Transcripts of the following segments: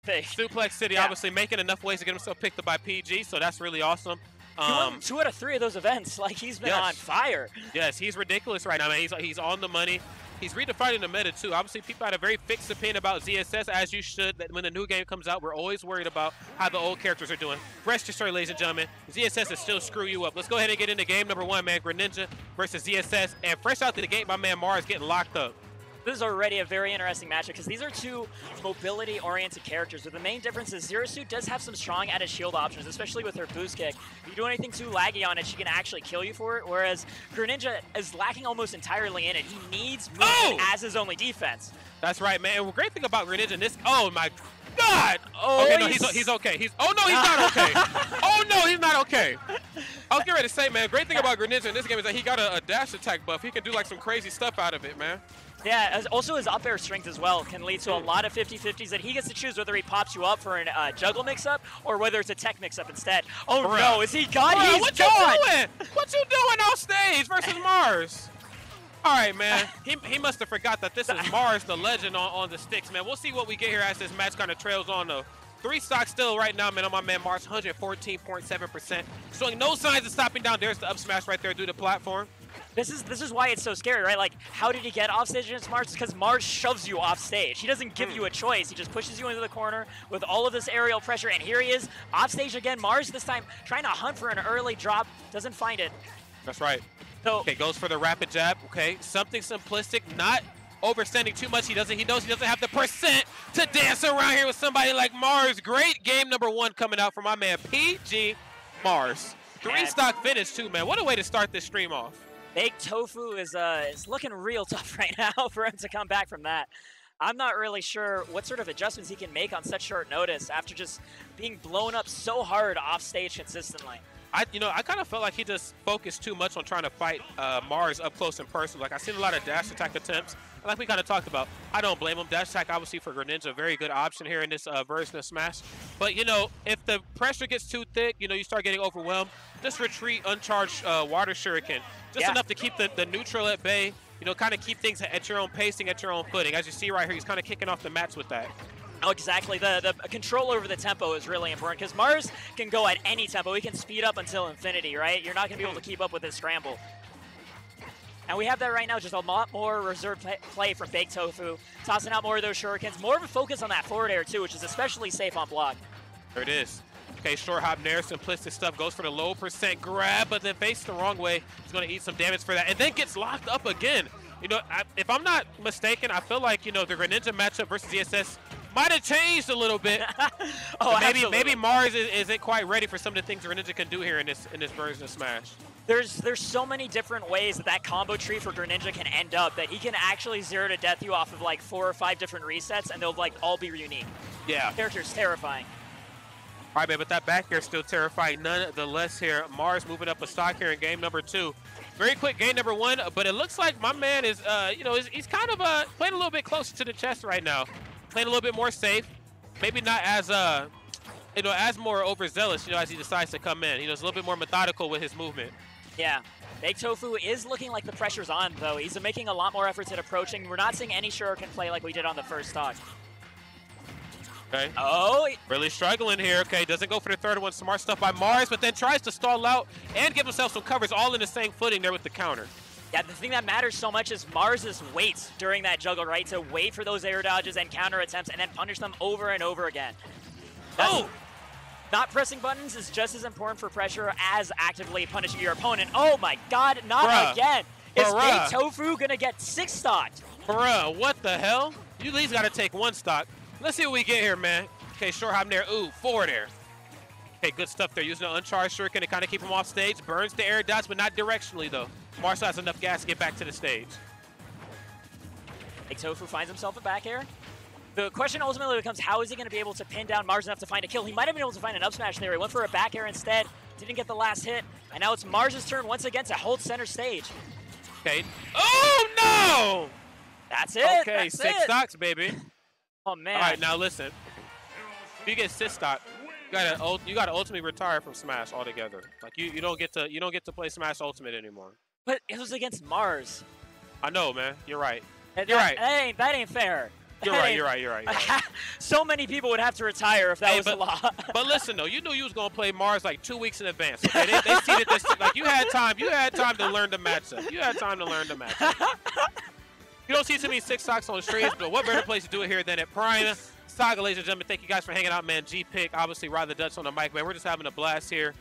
Suplex City, obviously making enough ways to get himself picked up by PG, so that's really awesome. He won 2 out of 3 of those events. Like, he's been on fire. Yes, he's ridiculous right now, man. He's on the money. He's redefining the meta, too. Obviously, people had a very fixed opinion about ZSS, as you should. That when the new game comes out, we're always worried about how the old characters are doing. Rest assured, ladies and gentlemen, ZSS is still screw you up. Let's go ahead and get into game number 1, man. Greninja versus ZSS. And fresh out to the gate, my man Mars getting locked up. This is already a very interesting matchup because these are 2 mobility-oriented characters. But the main difference is Zero Suit does have some strong added shield options, especially with her boost kick. If you do anything too laggy on it, she can actually kill you for it, whereas Greninja is lacking almost entirely in it. He needs movement as his only defense. That's right, man. And the great thing about Greninja in this, oh my God! Oh, okay, no, he's okay. Oh no, he's not okay. Oh no, he's not okay. I was getting ready to say, man, great thing about Greninja in this game is that he got a dash attack buff. He can do like some crazy stuff out of it, man. Yeah, also his up air strength as well can lead to a lot of 50-50s that he gets to choose whether he pops you up for a juggle mix-up or whether it's a tech mix-up instead. Oh no, is he gone? He's what gone! You doing? What you doing off stage versus Mars? All right, man. He must have forgot that this is Mars, the legend on the sticks, man. We'll see what we get here as this match kind of trails on, though. 3 stocks still right now, man, on my man Mars, 114.7%. Showing no signs of stopping down. There's the up smash right there through the platform. This is why it's so scary, right? Like, how did he get off stage against Mars? Because Mars shoves you off stage. He doesn't give you a choice. He just pushes you into the corner with all of this aerial pressure. And here he is, off stage again. Mars this time trying to hunt for an early drop. Doesn't find it. That's right. So, okay, goes for the rapid jab. Okay, something simplistic, not overstanding too much. He knows he doesn't have the percent to dance around here with somebody like Mars. Great game number 1 coming out from my man PG Mars. 3-stock finish too, man. What a way to start this stream off. BakedTofu is looking real tough right now for him to come back from that. I'm not really sure what sort of adjustments he can make on such short notice after just being blown up so hard off stage consistently. I kind of felt like he just focused too much on trying to fight Mars up close and personal. Like, I've seen a lot of dash attack attempts. And like we kind of talked about, I don't blame him. Dash attack, obviously, for Greninja, a very good option here in this version of Smash. But, if the pressure gets too thick, you start getting overwhelmed, just retreat uncharged water shuriken. Just enough to keep the neutral at bay, kind of keep things at your own pacing, at your own footing. As you see right here, he's kind of kicking off the match with that. Oh, exactly. The control over the tempo is really important because Mars can go at any tempo. He can speed up until infinity, right? You're not going to be able to keep up with his scramble. And we have that right now, just a lot more reserved play from BakedTofu, tossing out more of those shurikens, more of a focus on that forward air too, which is especially safe on block. There it is. Okay, short hop nair, simplistic stuff, goes for the low percent grab, but then faced the wrong way. He's going to eat some damage for that, and then gets locked up again. If I'm not mistaken, I feel like, the Greninja matchup versus ZSS might have changed a little bit. maybe Mars isn't quite ready for some of the things Greninja can do here in this version of Smash. There's so many different ways that combo tree for Greninja can end up that he can actually 0 to death you off of like 4 or 5 different resets, and they'll like all be unique. Yeah. The character's terrifying. All right, man, but that back air is still terrifying nonetheless here. Mars moving up a stock here in game number 2. Very quick game number 1, but it looks like my man is, he's kind of playing a little bit closer to the chest right now. Playing a little bit more safe. Maybe not as, as more overzealous, as he decides to come in. He's a little bit more methodical with his movement. Yeah. BakedTofu is looking like the pressure's on, though. He's making a lot more efforts at approaching. We're not seeing any shuriken play like we did on the first stock. Okay. Oh! Really struggling here. Okay, doesn't go for the third one. Smart stuff by Mars, but then tries to stall out and give himself some covers, all in the same footing there with the counter. Yeah, the thing that matters so much is Mars's wait during that juggle, right? To wait for those air dodges and counter attempts and then punish them over and over again. Not pressing buttons is just as important for pressure as actively punishing your opponent. Oh my god, not again! Is BakedTofu gonna get 6 stocked? Bruh, what the hell? You at least gotta take 1 stock. Let's see what we get here, man. Okay, short hop there. Ooh, forward air. Okay, good stuff there. Using an uncharged shuriken to kind of keep him off stage. Burns the air dots, but not directionally, though. Marshall has enough gas to get back to the stage. BakedTofu finds himself a back air. The question ultimately becomes, how is he going to be able to pin down Mars enough to find a kill? He might have been able to find an up smash there. He went for a back air instead. Didn't get the last hit. And now it's Mars' turn once again to hold center stage. Okay. Oh, no! That's it. Okay, that's 6 stocks, baby. Oh, man. All right, now listen. If you get 6 stock, you gotta ultimately retire from Smash altogether. Like you don't get to play Smash Ultimate anymore. But it was against Mars. I know, man. You're right. You're right. That ain't fair. You're right. So many people would have to retire if that was a law. But listen though, you knew you was gonna play Mars like 2 weeks in advance. Okay, they seeded this like you had time to learn the matchup. You don't see too many Six Socks on the streets, but what better place to do it here than at Prime Saga, ladies and gentlemen. Thank you guys for hanging out, man. G-Pick, obviously Rod the Dutch on the mic, man. We're just having a blast here.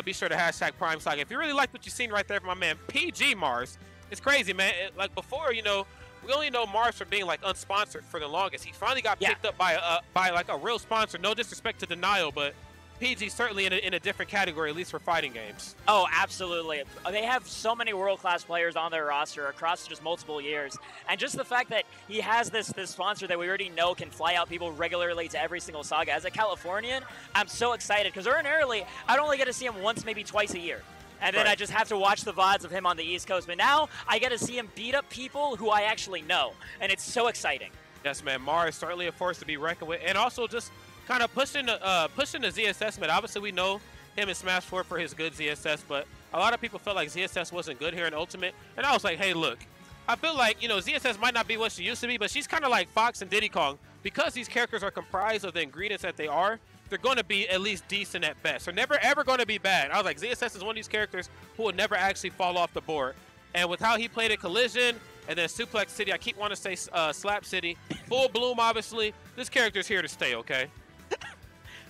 Be sure to hashtag Prime Saga. If you really like what you've seen right there from my man PG Mars, it's crazy, man. Like before, you know, we only know Mars for being like unsponsored for the longest. He finally got picked up by like a real sponsor. No disrespect to Denial, but PG certainly in a different category, at least for fighting games. Oh, absolutely. They have so many world-class players on their roster across just multiple years. And just the fact that he has this sponsor that we already know can fly out people regularly to every single Saga. As a Californian, I'm so excited because ordinarily, I'd only get to see him once, maybe twice a year. And then I just have to watch the VODs of him on the East Coast. But now I get to see him beat up people who I actually know. And it's so exciting. Yes, man. Mars certainly a force to be reckoned with. And also just kind of pushing the ZSS, man. Obviously, we know him in Smash 4 for his good ZSS. But a lot of people felt like ZSS wasn't good here in Ultimate. And I was like, hey, look. I feel like, you know, ZSS might not be what she used to be. But she's kind of like Fox and Diddy Kong. Because these characters are comprised of the ingredients that they are, they're going to be at least decent at best. They're never, ever going to be bad. I was like, ZSS is one of these characters who will never actually fall off the board. And with how he played at Collision and then Suplex City, I keep wanting to say Slap City, Full Bloom, obviously, this character's here to stay, okay?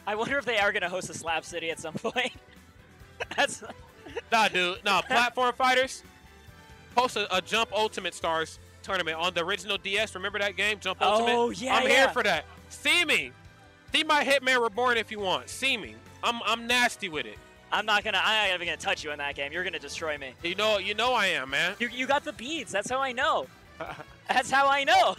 I wonder if they are going to host a Slap City at some point. That's... Nah, dude. Nah, Platform Fighters host a Jump Ultimate Stars tournament on the original DS. Remember that game, Jump Ultimate? Oh, yeah, I'm here for that. See me. See my Hitman Reborn if you want. See me. I'm nasty with it. I'm not even gonna touch you in that game. You're gonna destroy me. You know I am, man. You got the beads. That's how I know. That's how I know.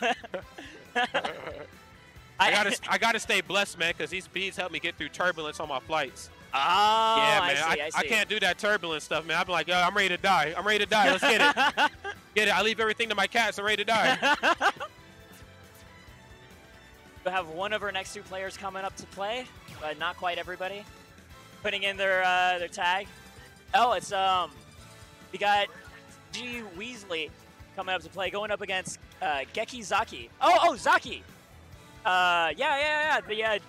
I gotta stay blessed, man, because these beads help me get through turbulence on my flights. Oh, yeah, man. I see. I can't do that turbulence stuff, man. I'm like, yo, I'm ready to die. Let's get it. Get it. I leave everything to my cats. I'm ready to die. We have one of our next two players coming up to play, but not quite everybody. Putting in their tag. Oh, it's we got Weasley coming up to play, going up against ZAKI. Oh, ZAKI.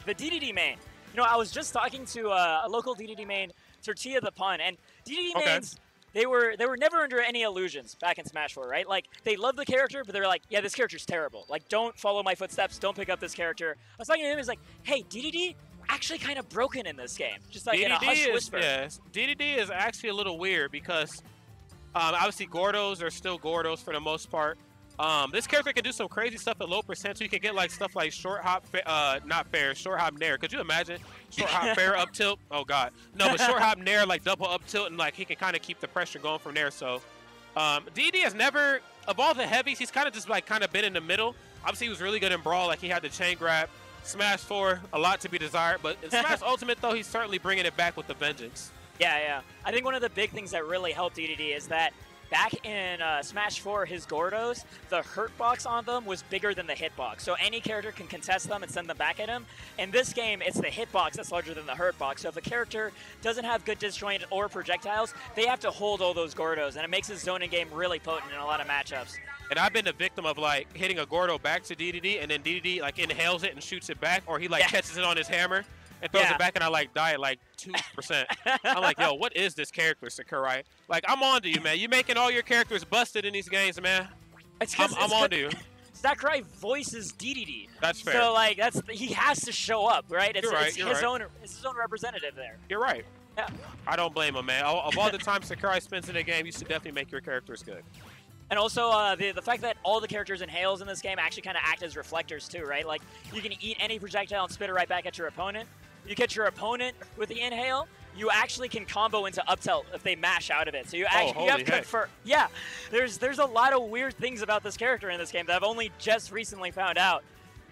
The DDD main. You know, I was just talking to a local DDD main, Tortilla the Pun, and DDD mains. They were never under any illusions back in Smash 4, right? Like, they love the character, but they're like, yeah, this character's terrible. Like, don't follow my footsteps. Don't pick up this character. I was talking to him. He's like, hey, DDD actually kind of broken in this game. Just like in a hush whisper. Yes, DDD is actually a little weird because obviously Gordos are still Gordos for the most part. This character can do some crazy stuff at low percent, so you can get like stuff like short hop, short hop nair. Could you imagine short hop fair up tilt? Oh god, no, but short hop nair like double up tilt, and like he can kind of keep the pressure going from there. So, DD has never, of all the heavies, he's kind of just like been in the middle. Obviously, he was really good in Brawl, like he had the chain grab. Smash 4, a lot to be desired, but in Smash Ultimate though, he's certainly bringing it back with the vengeance. Yeah. I think one of the big things that really helped DDD is that back in Smash 4, his Gordos, the hurt box on them was bigger than the hitbox. So any character can contest them and send them back at him. In this game, it's the hitbox that's larger than the hurt box. So if a character doesn't have good disjoint or projectiles, they have to hold all those Gordos. And it makes his zoning game really potent in a lot of matchups. And I've been the victim of like hitting a Gordo back to DDD, and then DDD like inhales it and shoots it back, or he like catches it on his hammer and throws it back, and I like die at like 2%. I'm like, yo, what is this character, Sakurai? Like, I'm on to you, man. You making all your characters busted in these games, man. I'm on to you. Sakurai voices DDD. That's fair. So like he has to show up, right? It's his own representative there. You're right. Yeah. I don't blame him, man. Of all the time Sakurai spends in a game, you should definitely make your characters good. And also, the fact that all the characters inhales in this game actually kind of act as reflectors too, right? Like, you can eat any projectile and spit it right back at your opponent. You catch your opponent with the inhale, you actually can combo into up tilt if they mash out of it. So you actually have to convert. Yeah, there's a lot of weird things about this character in this game that I've only just recently found out.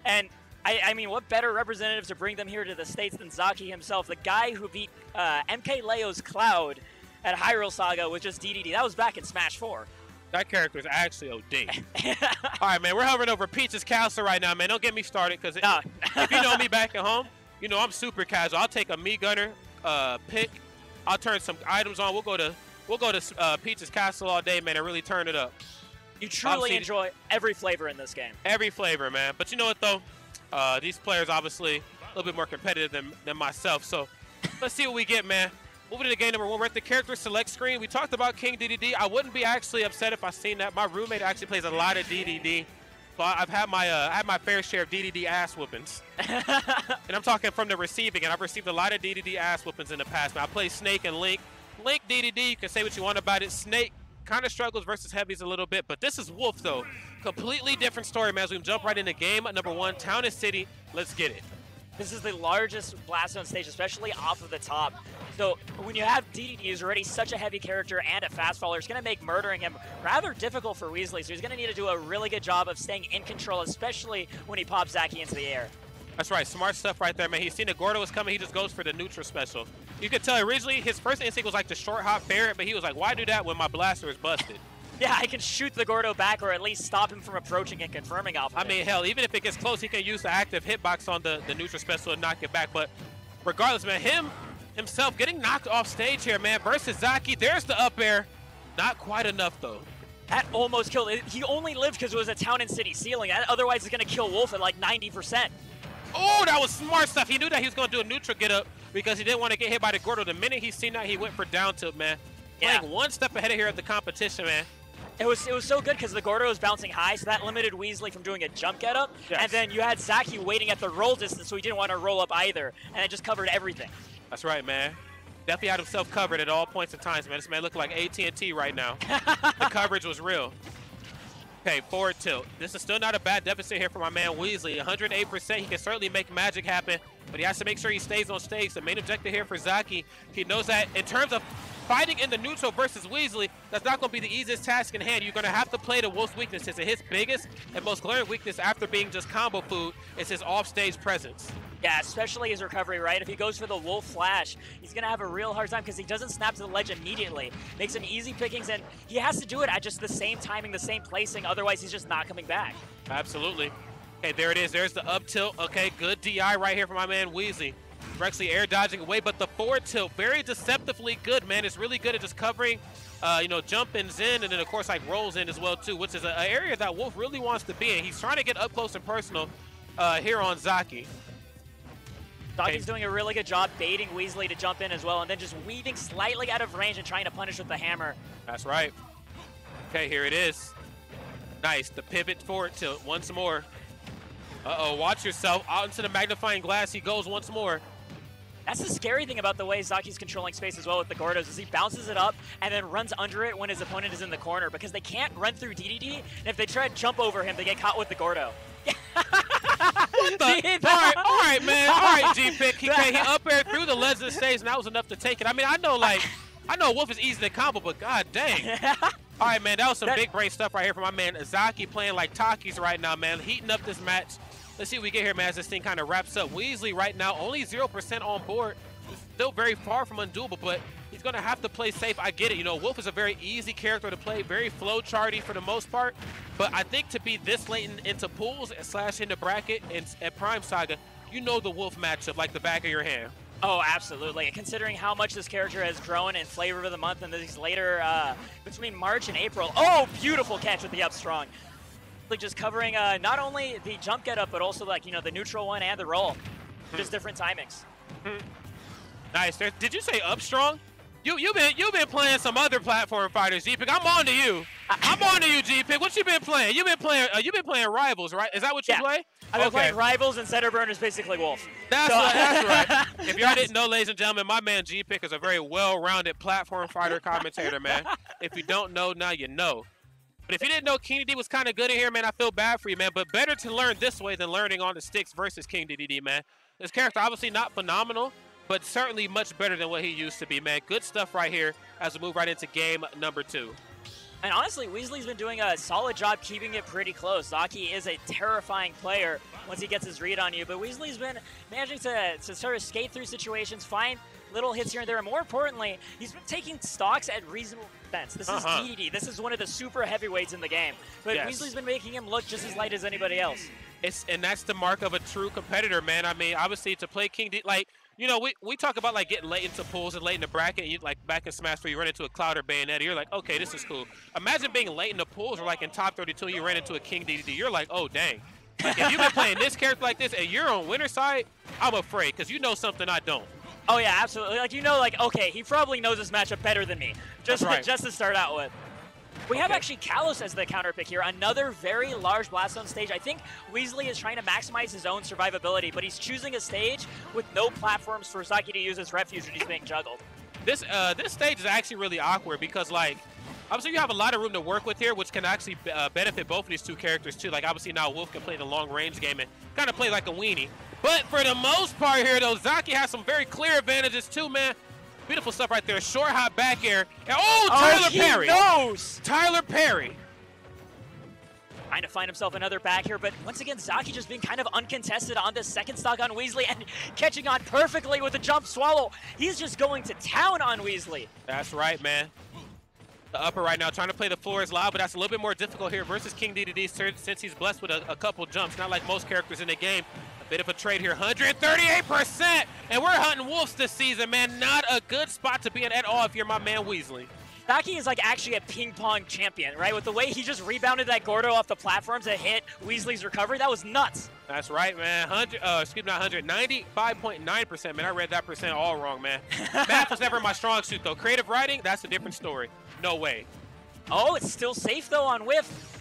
And I mean, what better representative to bring them here to the States than ZAKI himself, the guy who beat MK Leo's Cloud at Hyrule Saga with just DDD. That was back in Smash 4. That character is actually OD. All right, man, we're hovering over Peach's Castle right now, man. Don't get me started, because if you know me back at home, you know I'm super casual. I'll take a Mii Gunner pick. I'll turn some items on. We'll go to Peach's Castle all day, man, and really turn it up. You truly enjoy every flavor in this game. Every flavor, man. But you know what, though? These players obviously a little bit more competitive than myself. So let's see what we get, man. Moving to game number 1, we're at the character select screen. We talked about King DDD. I wouldn't be actually upset if I seen that. My roommate actually plays a lot of DDD. So I've had my fair share of DDD ass whoopings. And I'm talking from the receiving, and I've received a lot of DDD ass whoopings in the past. Now, I play Snake and Link. Link DDD, you can say what you want about it. Snake kind of struggles versus heavies a little bit, but this is Wolf, though. Completely different story, man. As we jump right into game number 1, Town and City. Let's get it. This is the largest blast zone stage, especially off of the top. So when you have DDD, who's already such a heavy character and a fast faller, it's going to make murdering him rather difficult for Weasley. So he's going to need to do a really good job of staying in control, especially when he pops ZAKI into the air. That's right. Smart stuff right there, man. He's seen the Gordo was coming. He just goes for the neutral special. You could tell originally his first instinct was like the short hop Barret, but he was like, why do that when my blaster is busted? Yeah, I can shoot the Gordo back or at least stop him from approaching and confirming off of I mean, hell, even if it gets close, he can use the active hitbox on the neutral special and knock it back. But regardless, man, himself getting knocked off stage here, man, versus ZAKI. There's the up air. Not quite enough, though. That almost killed it. He only lived because it was a Town and City ceiling. Otherwise, it's going to kill Wolf at like 90%. Oh, that was smart stuff. He knew that he was going to do a neutral get up because he didn't want to get hit by the Gordo. The minute he seen that, he went for down tilt, man. Yeah. Playing one step ahead of here at the competition, man. It was so good because the Gordo was bouncing high, so that limited Weasley from doing a jump get up. Yes. And then you had ZAKI waiting at the roll distance, so he didn't want to roll up either. And it just covered everything. That's right, man. Definitely had himself covered at all points of times, man. This man looked like AT&T right now. The coverage was real. Okay, forward tilt. This is still not a bad deficit here for my man Weasley. 108%. He can certainly make magic happen, but he has to make sure he stays on stage. The main objective here for ZAKI, he knows that in terms of fighting in the neutral versus Weasley, that's not going to be the easiest task in hand. You're going to have to play to Wolf's weaknesses, and his biggest and most glaring weakness after being just combo food is his off-stage presence. Yeah, especially his recovery, right? If he goes for the Wolf Flash, he's going to have a real hard time because he doesn't snap to the ledge immediately. Makes him easy pickings, and he has to do it at just the same timing, the same placing, otherwise he's just not coming back. Absolutely. Okay, there it is. There's the up tilt. Okay, good DI right here for my man Weasley. Actually air dodging away, but the forward tilt, very deceptively good, man. It's really good at just covering, jump-ins in, and then, of course, like rolls in as well, too, which is an area that Wolf really wants to be in. He's trying to get up close and personal here on ZAKI. ZAKI's doing a really good job baiting Weasley to jump in as well, and then just weaving slightly out of range and trying to punish with the hammer. That's right. Okay, here it is. Nice. The pivot forward tilt once more. Uh-oh, watch yourself. Out into the magnifying glass he goes once more. That's the scary thing about the way ZAKI's controlling space as well with the Gordos is he bounces it up and then runs under it when his opponent is in the corner because they can't run through DDD, and if they try to jump over him, they get caught with the Gordo. What the? All right, man. All right, G-Pick. He up air through the ledge of the stage, and that was enough to take it. I mean, I know Wolf is easy to combo, but god dang. All right, man, that was some big brain stuff right here from my man ZAKI playing like Takis right now, man. Heating up this match. Let's see what we get here, man, as this thing kind of wraps up. Weasley right now, only 0% on board. Still very far from undoable, but he's going to have to play safe. I get it. You know, Wolf is a very easy character to play, very flow charty for the most part. But I think to be this late into pools / into bracket at Prime Saga, you know the Wolf matchup like the back of your hand. Oh, absolutely. And considering how much this character has grown in flavor of the month and these later, between March and April. Oh, beautiful catch with the up strong. Just covering not only the jump get up, but also like, the neutral one and the roll. Just different timings. Nice. Did you say up strong? You've been playing some other platform fighters, G-Pick. I'm on to you. I'm on to you, G-Pick. What you been playing? You've been playing Rivals, right? Is that what you play? I've been playing Rivals, and Center Burner's basically Wolf. That's right. If y'all didn't know, ladies and gentlemen, my man G-Pick is a very well-rounded platform fighter commentator, man. If you don't know, now you know. But if you didn't know King DDD was kind of good in here, man, I feel bad for you, man. But better to learn this way than learning on the sticks versus King DDD, man. This character obviously not phenomenal, but certainly much better than what he used to be, man. Good stuff right here as we move right into game number 2. And honestly, Weasley's been doing a solid job keeping it pretty close. ZAKI is a terrifying player once he gets his read on you, but Weasley's been managing to sort of skate through situations, find little hits here and there. And more importantly, he's been taking stocks at reasonable expense. This is DDD. This is one of the super heavyweights in the game. But Weasley's been making him look just as light as anybody else. And that's the mark of a true competitor, man. I mean, obviously to play King D, like, you know, we talk about like getting late into pools and late in the bracket. You like back in Smash where you run into a Cloud or Bayonetta, you're like, okay, this is cool. Imagine being late in the pools or like in top 32, you ran into a King DDD. You're like, oh dang. Like, if you've been playing this character like this and you're on winner side, I'm afraid because you know something I don't. Oh yeah, absolutely. Like, you know, like, okay, he probably knows this matchup better than me. Just to start out with. We have actually Kalos as the counter pick here. Another very large Blast Zone stage. I think Weasley is trying to maximize his own survivability, but he's choosing a stage with no platforms for ZAKI to use as refuge when he's being juggled. This stage is actually really awkward because, like, obviously you have a lot of room to work with here, which can actually benefit both of these two characters too. Like, obviously now Wolf can play the long range game and kind of play like a weenie. But for the most part here, though, ZAKI has some very clear advantages too, man. Beautiful stuff right there. Short hop back air. And Tyler Perry. Knows. Tyler Perry. Trying to find himself another back here, but once again, ZAKI just being kind of uncontested on this second stock on Weasley and catching on perfectly with a jump swallow. He's just going to town on Weasley. That's right, man. The upper right now, trying to play the floor is loud, but that's a little bit more difficult here versus King DDD since he's blessed with a couple jumps, not like most characters in the game. Bit of a trade here, 138%, and we're hunting wolves this season, man. Not a good spot to be in at all if you're my man Weasley. ZAKI is like actually a ping pong champion, right? With the way he just rebounded that Gordo off the platform to hit Weasley's recovery, that was nuts. That's right, man. 95.9%, man. I read that percent all wrong, man. Math was never my strong suit, though. Creative writing, that's a different story. No way. Oh, it's still safe, though, on whiff.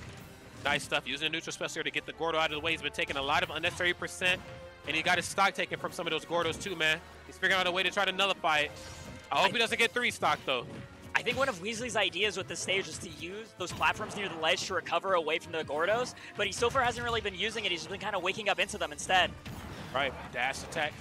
Nice stuff, using a neutral special to get the Gordo out of the way. He's been taking a lot of unnecessary percent, and he got his stock taken from some of those Gordos too, man. He's figuring out a way to try to nullify it. I hope he doesn't get 3 stock, though. I think one of Weasley's ideas with this stage is to use those platforms near the ledge to recover away from the Gordos, but he so far hasn't really been using it. He's just been kind of waking up into them instead. Right, dash attack.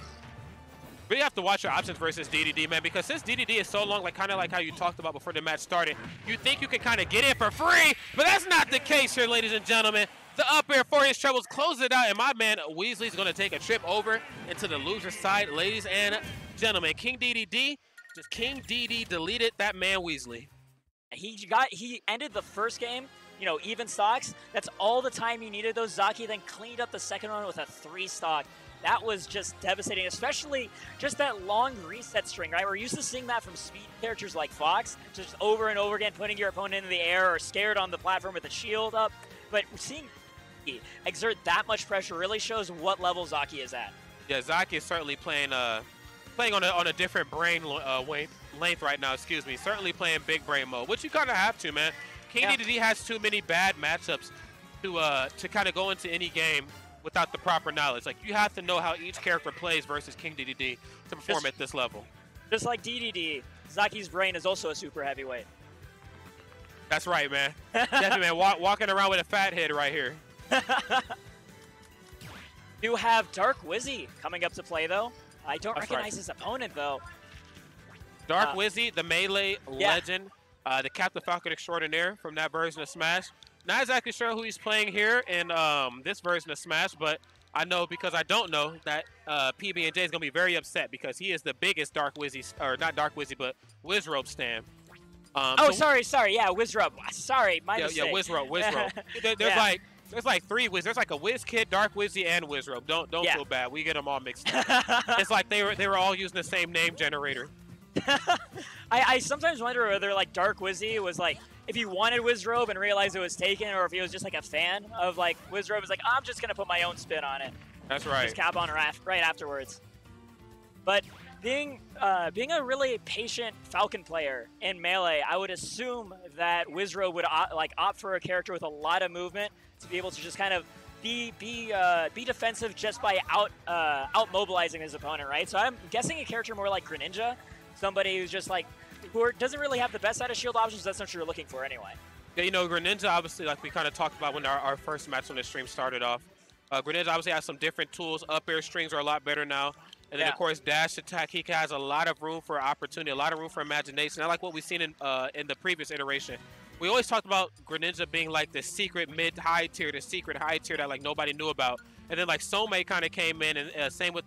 Really have to watch your options versus DDD, man, because since DDD is so long, like kind of like how you talked about before the match started, you think you can kind of get in for free, but that's not the case here, ladies and gentlemen. The up air for his troubles closes it out, and my man Weasley's going to take a trip over into the loser side, ladies and gentlemen. King DDD deleted that man Weasley. He ended the first game, you know, even stocks. That's all the time he needed those. ZAKI then cleaned up the second one with a 3 stock. That was just devastating, especially just that long reset string, right? We're used to seeing that from speed characters like Fox, just over and over again, putting your opponent in the air or scared on the platform with a shield up. But seeing exert that much pressure really shows what level ZAKI is at. Yeah, ZAKI is certainly playing on a different brain length right now, excuse me. Certainly playing big brain mode, which you kind of have to, man. King DDD has too many bad matchups to kind of go into any game without the proper knowledge. Like, you have to know how each character plays versus King DDD to perform at this level. Just like DDD, ZAKI's brain is also a super heavyweight. That's right, man. Definitely, man. Walking around with a fat head right here. You have Dark Wizzy coming up to play, though. I don't recognize his opponent, though. Dark Wizzy, the melee legend, the Captain Falcon extraordinaire from that version of Smash. Not exactly sure who he's playing here in this version of Smash, but I know because I don't know that PB&J is going to be very upset because he is the biggest Dark Wizzy, or not Dark Wizzy, but Wizzrobe stan. Sorry. Yeah, Wizzrobe. Sorry, my mistake. Yeah, Wizzrobe. There's like 3 Wiz. There's like a Wiz Kid, Dark Wizzy, and Wizzrobe. Don't feel bad. We get them all mixed up. It's like they were all using the same name generator. I sometimes wonder whether like Dark Wizzy was like, if he wanted Wizzrobe and realized it was taken, or if he was just like a fan of like Wizzrobe is like, I'm just gonna put my own spin on it. That's right. Just cap on right afterwards. But being a really patient Falcon player in Melee, I would assume that Wizzrobe would opt for a character with a lot of movement to be able to just kind of be defensive just by out mobilizing his opponent, right? So I'm guessing a character more like Greninja, somebody who's just like who doesn't really have the best out of shield options. That's not what you're looking for anyway. Yeah, you know, Greninja obviously, like we kind of talked about when our first match on the stream started off. Greninja obviously has some different tools. Up air strings are a lot better now. And then, of course, dash attack. He has a lot of room for opportunity, a lot of room for imagination. I like what we've seen in the previous iteration. We always talked about Greninja being like the secret mid-high tier, the secret high tier that like nobody knew about. And then like Somei kind of came in, and same with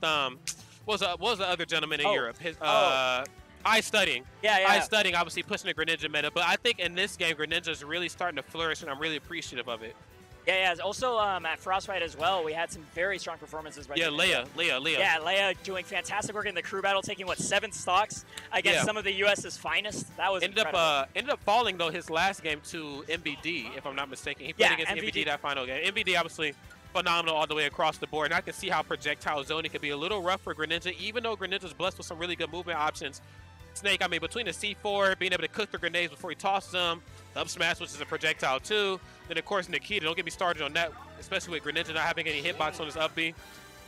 What was the other gentleman in Europe? His Eye Studying. Yeah. Eye Studying, obviously pushing the Greninja meta, but I think in this game, Greninja is really starting to flourish, and I'm really appreciative of it. Yeah. Also, at Frostbite as well, we had some very strong performances. By Leia. Yeah, Leia doing fantastic work in the crew battle, taking, what, 7 stocks against some of the U.S.'s finest. That was incredible. Ended up falling, though, his last game to MBD, if I'm not mistaken. He played against MBD that final game. MBD, obviously, phenomenal all the way across the board. And I can see how projectile zoning could be a little rough for Greninja, even though Greninja's blessed with some really good movement options. Snake, I mean, between the C4, being able to cook the grenades before he tosses them, the up smash, which is a projectile too. Then, of course, Nikita, don't get me started on that, especially with Greninja not having any hitbox on his up B.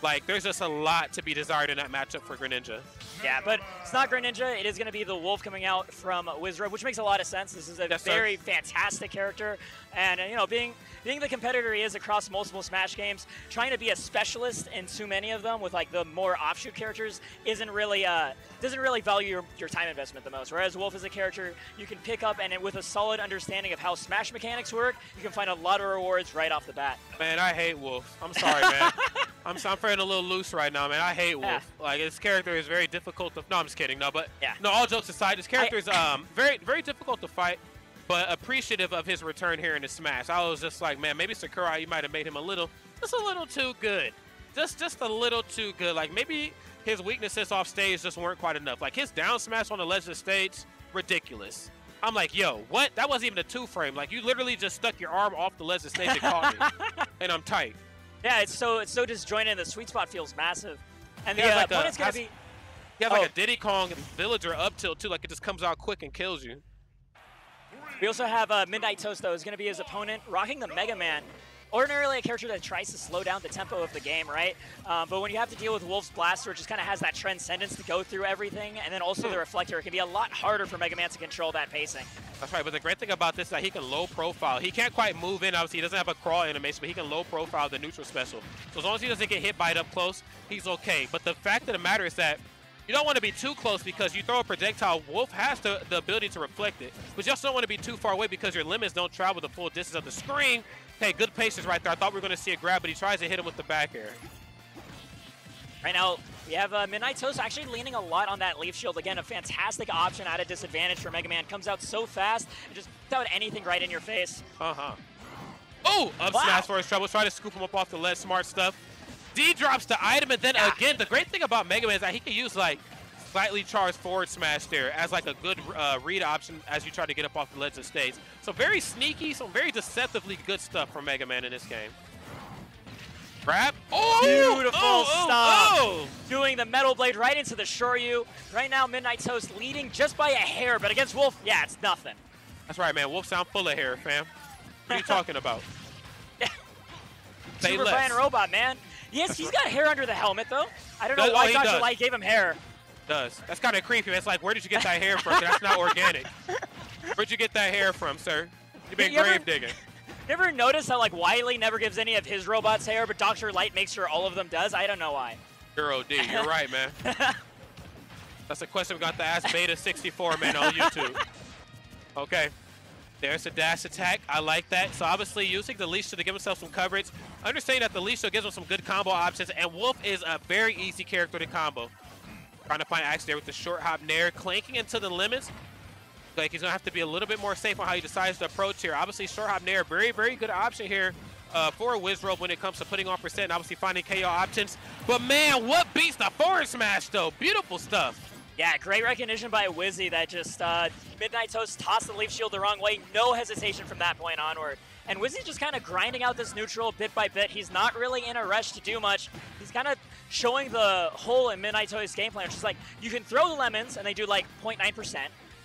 Like, there's just a lot to be desired in that matchup for Greninja. Yeah, but it's not Greninja. It is going to be the Wolf coming out from Wizzrobe, which makes a lot of sense. This is a very fantastic character. And, you know, being the competitor he is across multiple Smash games, trying to be a specialist in too many of them with, like, the more offshoot characters doesn't really value your time investment the most. Whereas Wolf is a character you can pick up, and with a solid understanding of how Smash mechanics work, you can find a lot of rewards right off the bat. Man, I hate Wolf. I'm sorry, man. I'm feeling a little loose right now, man. I hate Wolf. Like, his character is very difficult to... No, I'm just kidding. No, but... No, all jokes aside, his character is very, very difficult to fight, but appreciative of his return here in the Smash. I was just like, man, maybe Sakurai, you might have made him just a little too good. Just a little too good. Like, maybe his weaknesses off stage just weren't quite enough. Like, his down smash on the ledge of the stage, ridiculous. I'm like, yo, what? That wasn't even a 2-frame. Like, you literally just stuck your arm off the ledge of the stage and caught me. And I'm tight. Yeah, it's so disjointed. The sweet spot feels massive. And the opponent's going to be... He has like a Diddy Kong villager up tilt, too. Like, it just comes out quick and kills you. We also have Midnight Toast, though, is going to be his opponent, rocking the Mega Man. Ordinarily a character that tries to slow down the tempo of the game, right? But when you have to deal with Wolf's Blaster, it just kind of has that transcendence to go through everything, and then also the Reflector, it can be a lot harder for Mega Man to control that pacing. That's right, but the great thing about this is that he can low profile. He can't quite move in, obviously, he doesn't have a crawl animation, but he can low profile the neutral special. So as long as he doesn't get hit by it up close, he's okay. But the fact of the matter is that you don't want to be too close because you throw a projectile. Wolf has the ability to reflect it, but you also don't want to be too far away because your limits don't travel the full distance of the screen. Okay, good patience right there. I thought we were going to see a grab, but he tries to hit him with the back air. Right now, we have Midnight Toast actually leaning a lot on that Leaf Shield. Again, a fantastic option at a disadvantage for Mega Man. Comes out so fast, and just without anything right in your face. Oh, up smash for his trouble. Try to scoop him up off the ledge. Smart stuff. D drops the item, and then again, the great thing about Mega Man is that he can use like slightly charged forward smash there as like a good read option as you try to get up off the ledge of stage. So very sneaky, some very deceptively good stuff from Mega Man in this game. Grab. Oh, beautiful stop. Doing the Metal Blade right into the Shoryu. Right now, Midnight Toast leading just by a hair, but against Wolf, yeah, it's nothing. That's right, man. Wolf sound full of hair, fam. What are you talking about? Say Super less. Saiyan Robot, man. Yes, he's got hair under the helmet, though. I don't know why Dr. Light gave him hair. Does. That's kind of creepy. It's like, where did you get that hair from? That's not organic. Where'd you get that hair from, sir? You've been grave digging. You ever notice how, like, Wily never gives any of his robots hair, but Dr. Light makes sure all of them does? I don't know why. You're OD. You're right, man. That's a question we got to ask Beta64, man, on YouTube. Okay. There's a dash attack. I like that. So obviously using the leash to give himself some coverage. Understanding that the leash gives him some good combo options, and Wolf is a very easy character to combo. Trying to find action there with the short hop nair, clanking into the limits. Like he's gonna have to be a little bit more safe on how he decides to approach here. Obviously, short hop nair, very, very good option here for Wizzrobe when it comes to putting on percent and obviously finding KO options. But man, what beats the forward smash though? Beautiful stuff. Yeah, great recognition by Wizzy that just Midnight Toast tossed the Leaf Shield the wrong way. No hesitation from that point onward. And Wizzy's just kind of grinding out this neutral bit by bit. He's not really in a rush to do much. He's kind of showing the hole in Midnight Toast's game plan, which is like, you can throw the lemons, and they do like 0.9%,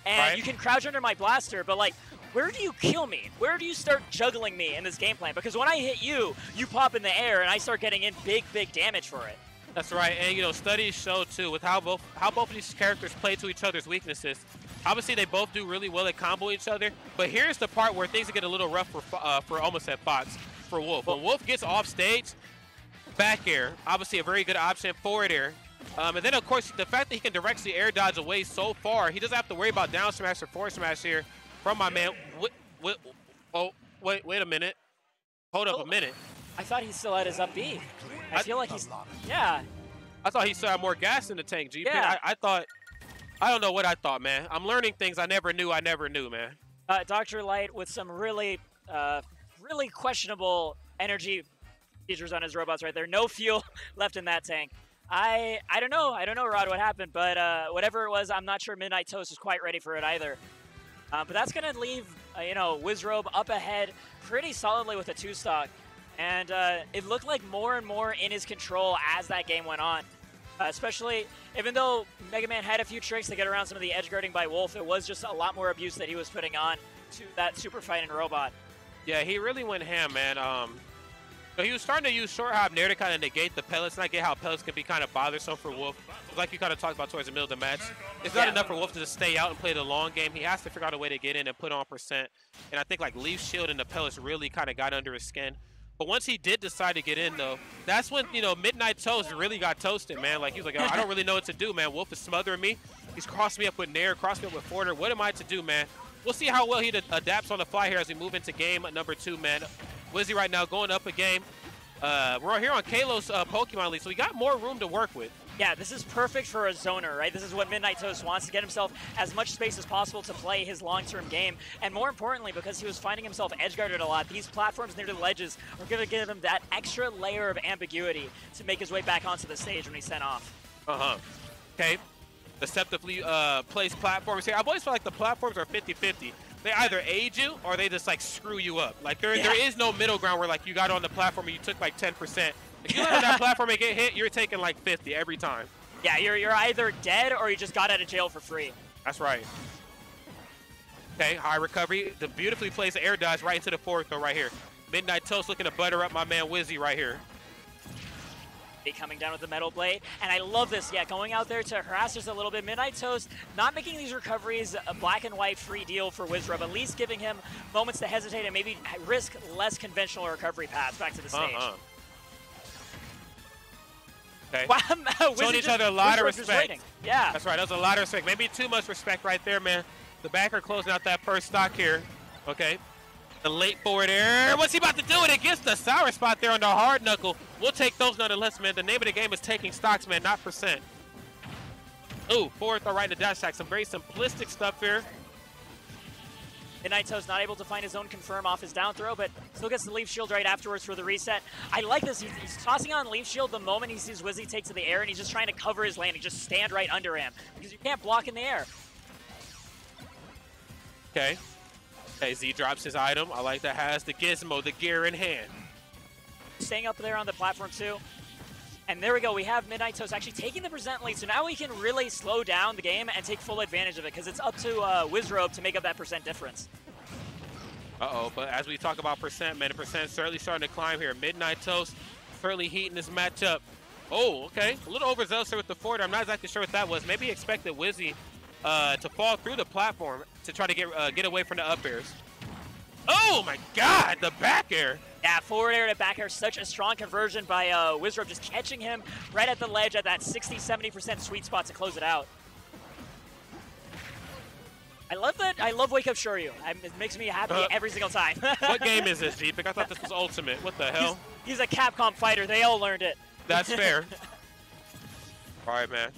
and you can crouch under my blaster, but like, where do you kill me? Where do you start juggling me in this game plan? Because when I hit you, you pop in the air, and I start getting in big, big damage for it. That's right, and you know, studies show too with how both of these characters play to each other's weaknesses. Obviously, they both do really well at combo each other, but here's the part where things get a little rough for almost at Fox for Wolf. When Wolf gets off stage, back air, obviously a very good option, forward air. And then, of course, the fact that he can directly air dodge away so far, he doesn't have to worry about down smash or forward smash here from my man. Wait a minute. Hold up a minute. I thought he still had his up B. I feel like he's, yeah. I thought he still had more gas in the tank, GP. Yeah. I thought, I don't know what I thought, man. I'm learning things I never knew, man. Dr. Light with some really, really questionable energy features on his robots right there. No fuel left in that tank. I don't know, Rod, what happened, but whatever it was, I'm not sure Midnight Toast is quite ready for it either. But that's going to leave, Wizzrobe up ahead pretty solidly with a 2-stock. And it looked like more and more in his control as that game went on. Especially, even though Mega Man had a few tricks to get around some of the edge guarding by Wolf, it was just a lot more abuse that he was putting on to that super fighting robot. Yeah, he really went ham, man. But he was starting to use short hop nair to kind of negate the pellets, and I get how pellets can be kind of bothersome for Wolf. Like you kind of talked about towards the middle of the match. It's not enough for Wolf to just stay out and play the long game. He has to figure out a way to get in and put on percent. And I think like Leaf Shield and the pellets really kind of got under his skin. But once he did decide to get in, though, that's when, Midnight Toast really got toasted, man. Like, he was like, I don't really know what to do, man. Wolf is smothering me. He's crossed me up with Nair, crossed me up with Forder. What am I to do, man? We'll see how well he adapts on the fly here as we move into game number 2, man. Wizzrobe right now going up a game. We're here on Kalo's Pokemon League, so we got more room to work with. Yeah, this is perfect for a zoner, right? This is what Midnight Toast wants, to get himself as much space as possible to play his long-term game. And more importantly, because he was finding himself edge-guarded a lot, these platforms near the ledges are going to give him that extra layer of ambiguity to make his way back onto the stage when he's sent off. Okay. Deceptively placed platforms here. I've always felt like the platforms are 50-50. They either aid you or they just, like, screw you up. Like, there is no middle ground where, like, you got on the platform and you took, like, 10%. If you let on that platform and get hit, you're taking like 50 every time. Yeah, you're either dead or you just got out of jail for free. That's right. Okay, high recovery. The beautifully placed air dodge right into the forward throw right here. Midnight Toast looking to butter up my man Wizzy right here. Coming down with the Metal Blade, and I love this. Yeah, going out there to harass us a little bit. Midnight Toast not making these recoveries a black and white free deal for Wizzrobe, at least giving him moments to hesitate and maybe risk less conventional recovery paths back to the stage. Okay. Wow, showing each other a lot of respect. Yeah. That's right. That was a lot of respect. Maybe too much respect right there, man. The backer closing out that first stock here. Okay. The late forward air. What's he about to do? It against the sour spot there on the hard knuckle. We'll take those nonetheless, man. The name of the game is taking stocks, man, not percent. Ooh, forward throw right in the dash attack. Some very simplistic stuff here. Midnight Toast not able to find his own confirm off his down throw, but still gets the Leaf Shield right afterwards for the reset. I like this. He's tossing on Leaf Shield the moment he sees Wizzy take to the air, and he's just trying to cover his landing, just stand right under him, because you can't block in the air. Okay. Okay, Z drops his item. I like that. Has the gizmo, the gear in hand. Staying up there on the platform, too. And there we go. We have Midnight Toast actually taking the percent lead. So now we can really slow down the game and take full advantage of it because it's up to Wizzrobe to make up that percent difference. Uh-oh, but as we talk about percent, man, the percent certainly starting to climb here. Midnight Toast certainly heating this matchup. Oh, okay. A little overzealous here with the forward. I'm not exactly sure what that was. Maybe he expected Wizzy to fall through the platform to try to get away from the up airs. Oh, my God, the back air. Yeah, forward air to back air, such a strong conversion by Wizzrobe, just catching him right at the ledge at that 60-70% sweet spot to close it out. I love that. I love Wake Up Shoryu. It makes me happy every single time. What game is this, Jeepik? I thought this was Ultimate. What the hell? He's a Capcom fighter. They all learned it. That's fair. All right, man.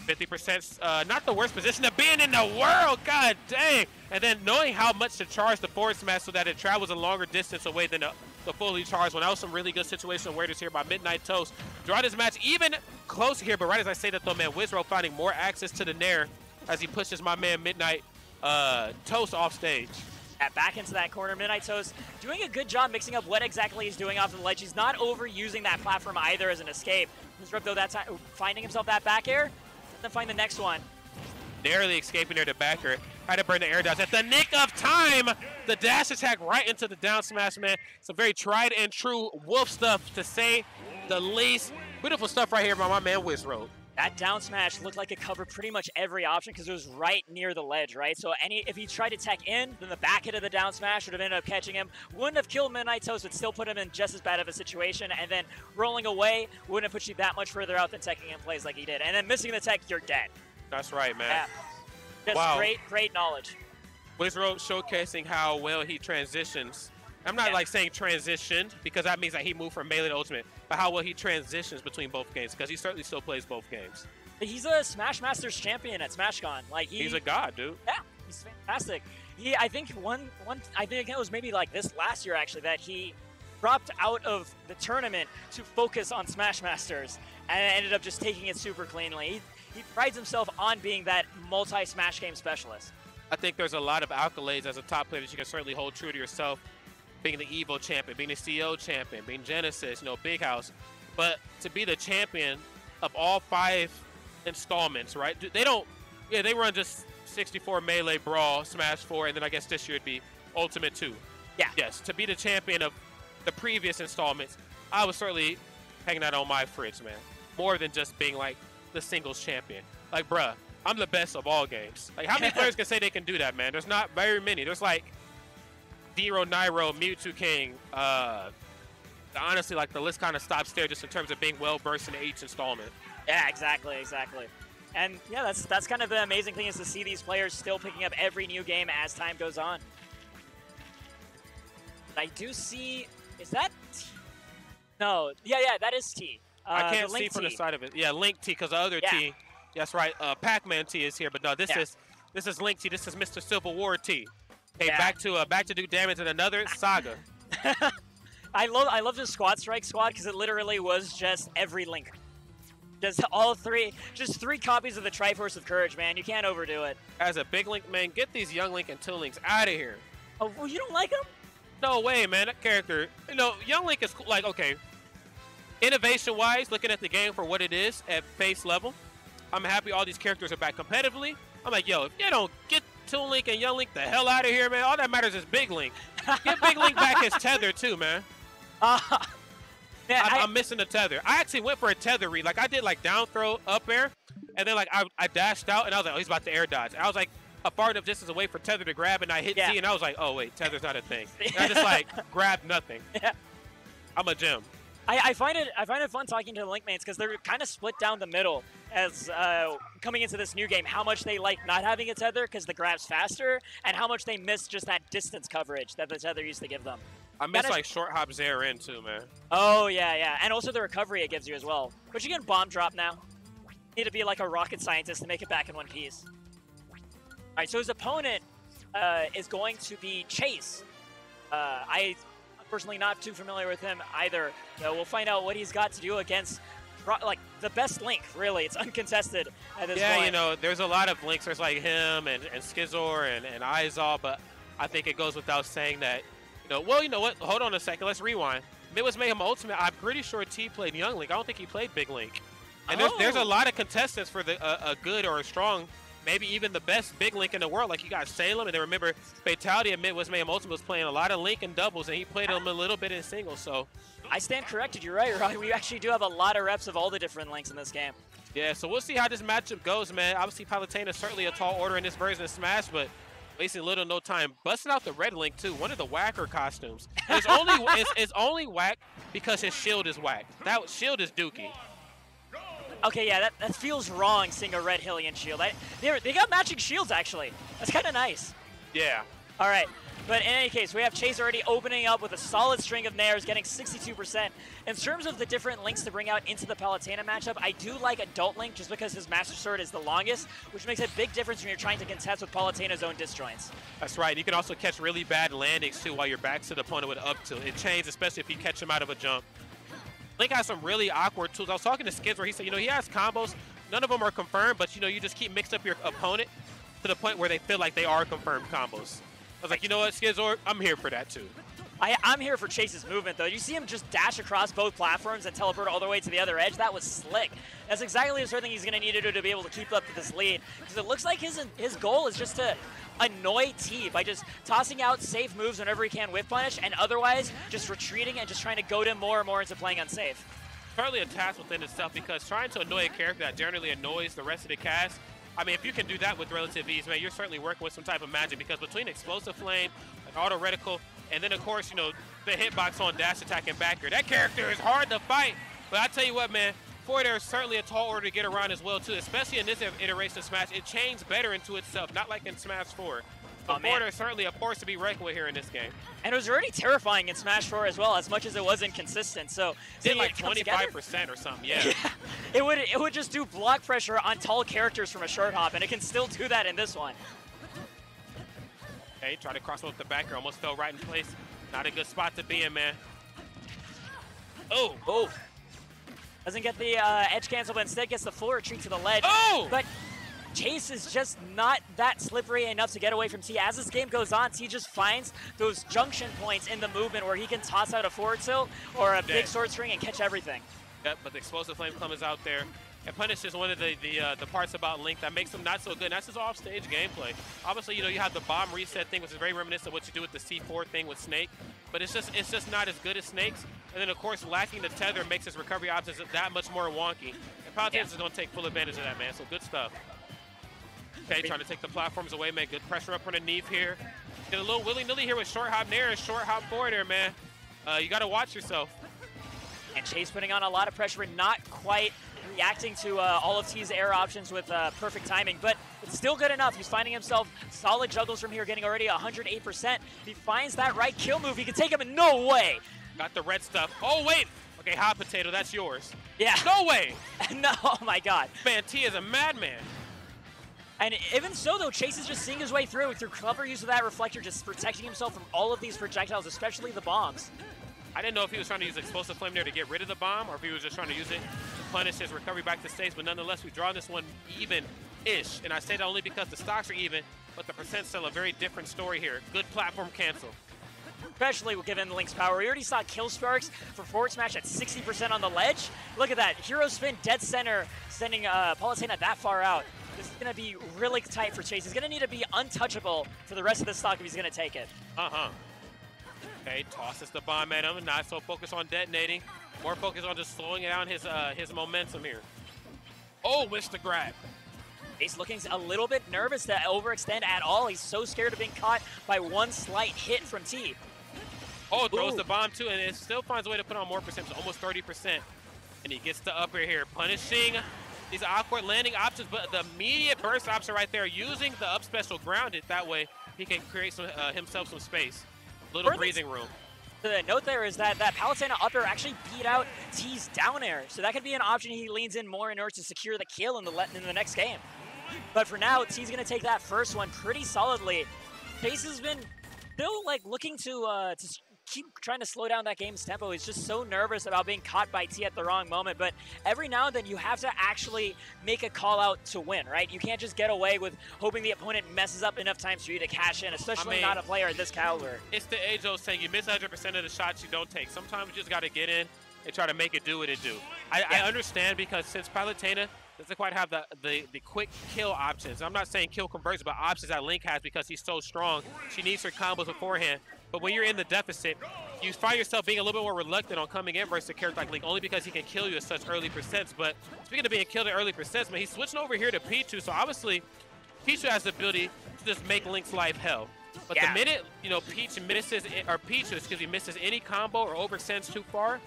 50%, not the worst position to be in the world, god dang! And then knowing how much to charge the forward smash so that it travels a longer distance away than the fully charged one. That was some really good situational awareness here by Midnight Toast. Draw this match even closer here, but right as I say that though, man, Wizzrobe finding more access to the Nair as he pushes my man Midnight Toast off stage. Yeah, back into that corner. Midnight Toast doing a good job mixing up what exactly he's doing off the ledge. He's not overusing that platform either as an escape. Wizzrobe, though, that's finding himself that back air. Then find the next one. Narrowly escaping there to backer. Had to burn the air dodge at the nick of time. The dash attack right into the down smash, man. Some very tried and true Wolf stuff to say the least. Beautiful stuff right here by my man Wizzrobe. That down smash looked like it covered pretty much every option because it was right near the ledge, right? So if he tried to tech in, then the back hit of the down smash would have ended up catching him. Wouldn't have killed Midnight Toast, but still put him in just as bad of a situation. And then rolling away wouldn't have put you that much further out than teching in plays like he did. And then missing the tech, you're dead. That's right, man. Yeah. Just wow. Great knowledge. Wizzrobe showcasing how well he transitions I'm not like saying transitioned because that means that he moved from melee to ultimate, but how well he transitions between both games because he certainly still plays both games. He's a Smash Masters champion at SmashCon. Like he's a god, dude. Yeah, he's fantastic. I think I think it was maybe like this last year actually that he dropped out of the tournament to focus on Smash Masters and ended up just taking it super cleanly. He prides himself on being that multi-Smash game specialist. I think there's a lot of accolades as a top player that you can certainly hold true to yourself, being the Evo champion, being the CEO champion, being Genesis, you know, Big House. But to be the champion of all 5 installments, right? They run just 64 Melee, Brawl, Smash 4, and then I guess this year it'd be Ultimate 2. Yeah. Yes, to be the champion of the previous installments, I was certainly hanging that on my fridge, man. More than just being like the singles champion. Like, bruh, I'm the best of all games. Like, how many players can say they can do that, man? There's not very many. There's like Dero, Nairo, Mewtwo King. Honestly, like the list kind of stops there just in terms of being well versed in each installment. Yeah, exactly. And yeah, that's kind of the amazing thing is to see these players still picking up every new game as time goes on. I do see, is that T? No, yeah, that is T. I can't see from the side of it. Yeah, Link T, because the other T, that's right, Pac-Man T is here, but no, this is Link T. This is Mr. Civil War T. Hey, back to do damage in another Saga. I love the Squad Strike squad because it literally was just every Link. Just just 3 copies of the Triforce of Courage, man. You can't overdo it. As a big Link, man, get these young Link and Two Links out of here. Oh, well, you don't like him? No way, man. That character, you know, young Link is cool. Like, okay, innovation-wise, looking at the game for what it is at face level, I'm happy all these characters are back competitively. I'm like, yo, if you don't get Toon Link and Young Link the hell out of here, man, all that matters is Big Link. Get Big Link back his tether, too, man. I'm missing the tether. I actually went for a tether read. Like, I did, like, down throw, up air, and then, like, I dashed out, and I was like, oh, he's about to air dodge. And I was like, a far enough distance away for tether to grab, and I hit Z, and I was like, oh, wait, tether's not a thing. And I just, like, grabbed nothing. Yeah. I'm a gem. I find it fun talking to the Link mates because they're kind of split down the middle as coming into this new game, how much they like not having a tether because the grab's faster, and how much they miss just that distance coverage that the tether used to give them. I miss like short hop Zare in too, man. Oh yeah, and also the recovery it gives you as well. But you can bomb drop now. You need to be like a rocket scientist to make it back in one piece. All right, so his opponent is going to be Chase. I'm personally not too familiar with him either. So we'll find out what he's got to do against like the best Link, really. It's uncontested at this point. Yeah, you know, there's a lot of Links. There's like him and Skizor and Izal, but I think it goes without saying that, you know, well, you know what? Hold on a second. Let's rewind. Midwest Mayhem Ultimate, I'm pretty sure T played Young Link. I don't think he played Big Link. And there's a lot of contestants for the a good or a strong, maybe even the best Big Link in the world. Like you got Salem, and then remember Fatality at Midwest Mayhem Ultimate was playing a lot of Link in doubles, and he played him a little bit in singles. So I stand corrected. You're right, Ronnie. We actually do have a lot of reps of all the different Links in this game. Yeah, so we'll see how this matchup goes, man. Obviously, Palutena is certainly a tall order in this version of Smash, but wasting little no time. Busting out the red Link, too. One of the whacker costumes. It's only whack because his shield is whack. That shield is dookie. Okay, yeah, that feels wrong, seeing a red Hylian shield. They got matching shields, actually. That's kind of nice. Yeah. All right. But in any case, we have Chase already opening up with a solid string of nairs, getting 62%. In terms of the different Links to bring out into the Palutena matchup, I do like Adult Link just because his Master Sword is the longest, which makes a big difference when you're trying to contest with Palutena's own disjoints. That's right. You can also catch really bad landings, too, while you're back to the opponent with up tilt. It changes, especially if you catch him out of a jump. Link has some really awkward tools. I was talking to Skids where he said, you know, he has combos. None of them are confirmed, but, you know, you just keep mixing up your opponent to the point where they feel like they are confirmed combos. I was like, you know what, Skizor, I'm here for that, too. I'm here for Chase's movement, though. You see him just dash across both platforms and teleport all the way to the other edge? That was slick. That's exactly the sort of thing he's going to need to do to be able to keep up with this lead. Because it looks like his goal is just to annoy T by just tossing out safe moves whenever he can whiff punish, and otherwise just retreating and just trying to goad him more and more into playing unsafe. Partly a task within itself, because trying to annoy a character that generally annoys the rest of the cast, I mean, if you can do that with relative ease, man, you're certainly working with some type of magic, because between Explosive Flame, an Auto Reticle, and then, of course, you know, the hitbox on dash attack and back here, that character is hard to fight. But I tell you what, man, forward air is certainly a tall order to get around as well, too, especially in this iteration of Smash. It chains better into itself, not like in Smash 4. The border is certainly a force to be reckoned with here in this game. And it was already terrifying in Smash 4 as well, as much as it was inconsistent. So did like 25% or something, yeah. It would just do block pressure on tall characters from a short hop, and it can still do that in this one. Okay, try to cross with the backer, almost fell right in place. Not a good spot to be in, man. Oh. Doesn't get the edge cancel, but instead gets the full retreat to the ledge. Oh! But Chase is just not that slippery enough to get away from T. As this game goes on, T just finds those junction points in the movement where he can toss out a forward tilt or a big sword string and catch everything. Yep, but the explosive flame comes out there. And Punish is one of the parts about Link that makes him not so good. And that's his offstage gameplay. Obviously, you know, you have the bomb reset thing, which is very reminiscent of what you do with the C4 thing with Snake. But it's just not as good as Snake's. And then, of course, lacking the tether makes his recovery options that much more wonky. And Palutena's is going to take full advantage of that, man. So good stuff. Okay, trying to take the platforms away, man. Good pressure up on the Neve here. Get a little willy-nilly here with short hop nair and short hop forward there, man. You got to watch yourself. And Chase putting on a lot of pressure and not quite reacting to all of T's air options with perfect timing, but it's still good enough. He's finding himself solid juggles from here, getting already 108%. If he finds that right kill move, he can take him in no way. Got the red stuff. Oh, wait. Okay, hot potato, that's yours. Yeah. No way. No, oh my God. Man, T is a madman. And even so, though, Chase is just seeing his way through clever use of that reflector, just protecting himself from all of these projectiles, especially the bombs. I didn't know if he was trying to use explosive flame there to get rid of the bomb or if he was just trying to use it to punish his recovery back to stage, but nonetheless, we've drawn this one even-ish. And I say that only because the stocks are even, but the percents tell a very different story here. Good platform cancel. Especially given Link's power. We already saw kill sparks for forward smash at 60% on the ledge. Look at that. Hero spin, dead center, sending Palutena that far out. This is going to be really tight for Chase. He's going to need to be untouchable for the rest of the stock if he's going to take it. Okay, tosses the bomb at him. Not so focused on detonating. More focused on just slowing down his momentum here. Oh, missed the grab. Chase looking a little bit nervous to overextend at all. He's so scared of being caught by one slight hit from T. Oh, throws the bomb too, and it still finds a way to put on more percentage, almost 30%. And he gets the upper here, punishing these awkward landing options, but the immediate burst option right there, using the up special grounded. That way, he can create himself some space. Little breathing room. The note there is that Palutena up air actually beat out T's down air, so that could be an option he leans in more in order to secure the kill in the next game. But for now, T's going to take that first one pretty solidly. Chase has been still like looking to keep trying to slow down that game's tempo. He's just so nervous about being caught by T at the wrong moment, but every now and then you have to actually make a call out to win, right? You can't just get away with hoping the opponent messes up enough times for you to cash in, especially not a player at this caliber. It's the age-old saying, you miss 100% of the shots you don't take. Sometimes you just got to get in and try to make it do what it do. I understand, because since Palutena doesn't quite have the quick kill options, I'm not saying kill conversions, but options that Link has because he's so strong. She needs her combos beforehand. But when you're in the deficit, you find yourself being a little bit more reluctant on coming in versus a character like Link, only because he can kill you at such early percents. But speaking of being killed at early percents, man, he's switching over here to Pichu. So obviously, Pichu has the ability to just make Link's life hell. But the minute, you know, Pichu misses any combo or oversends too far,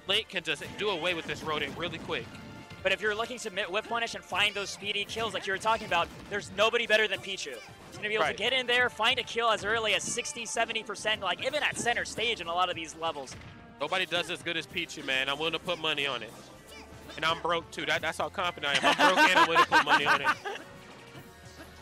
Link can just do away with this rodent really quick. But if you're looking to whip punish and find those speedy kills like you were talking about, there's nobody better than Pichu. He's going to be able to get in there, find a kill as early as 60, 70%, like even at center stage in a lot of these levels. Nobody does as good as Pichu, man. I'm willing to put money on it. And I'm broke, too. That's how confident I am. I'm broke and I'm willing to put money on it.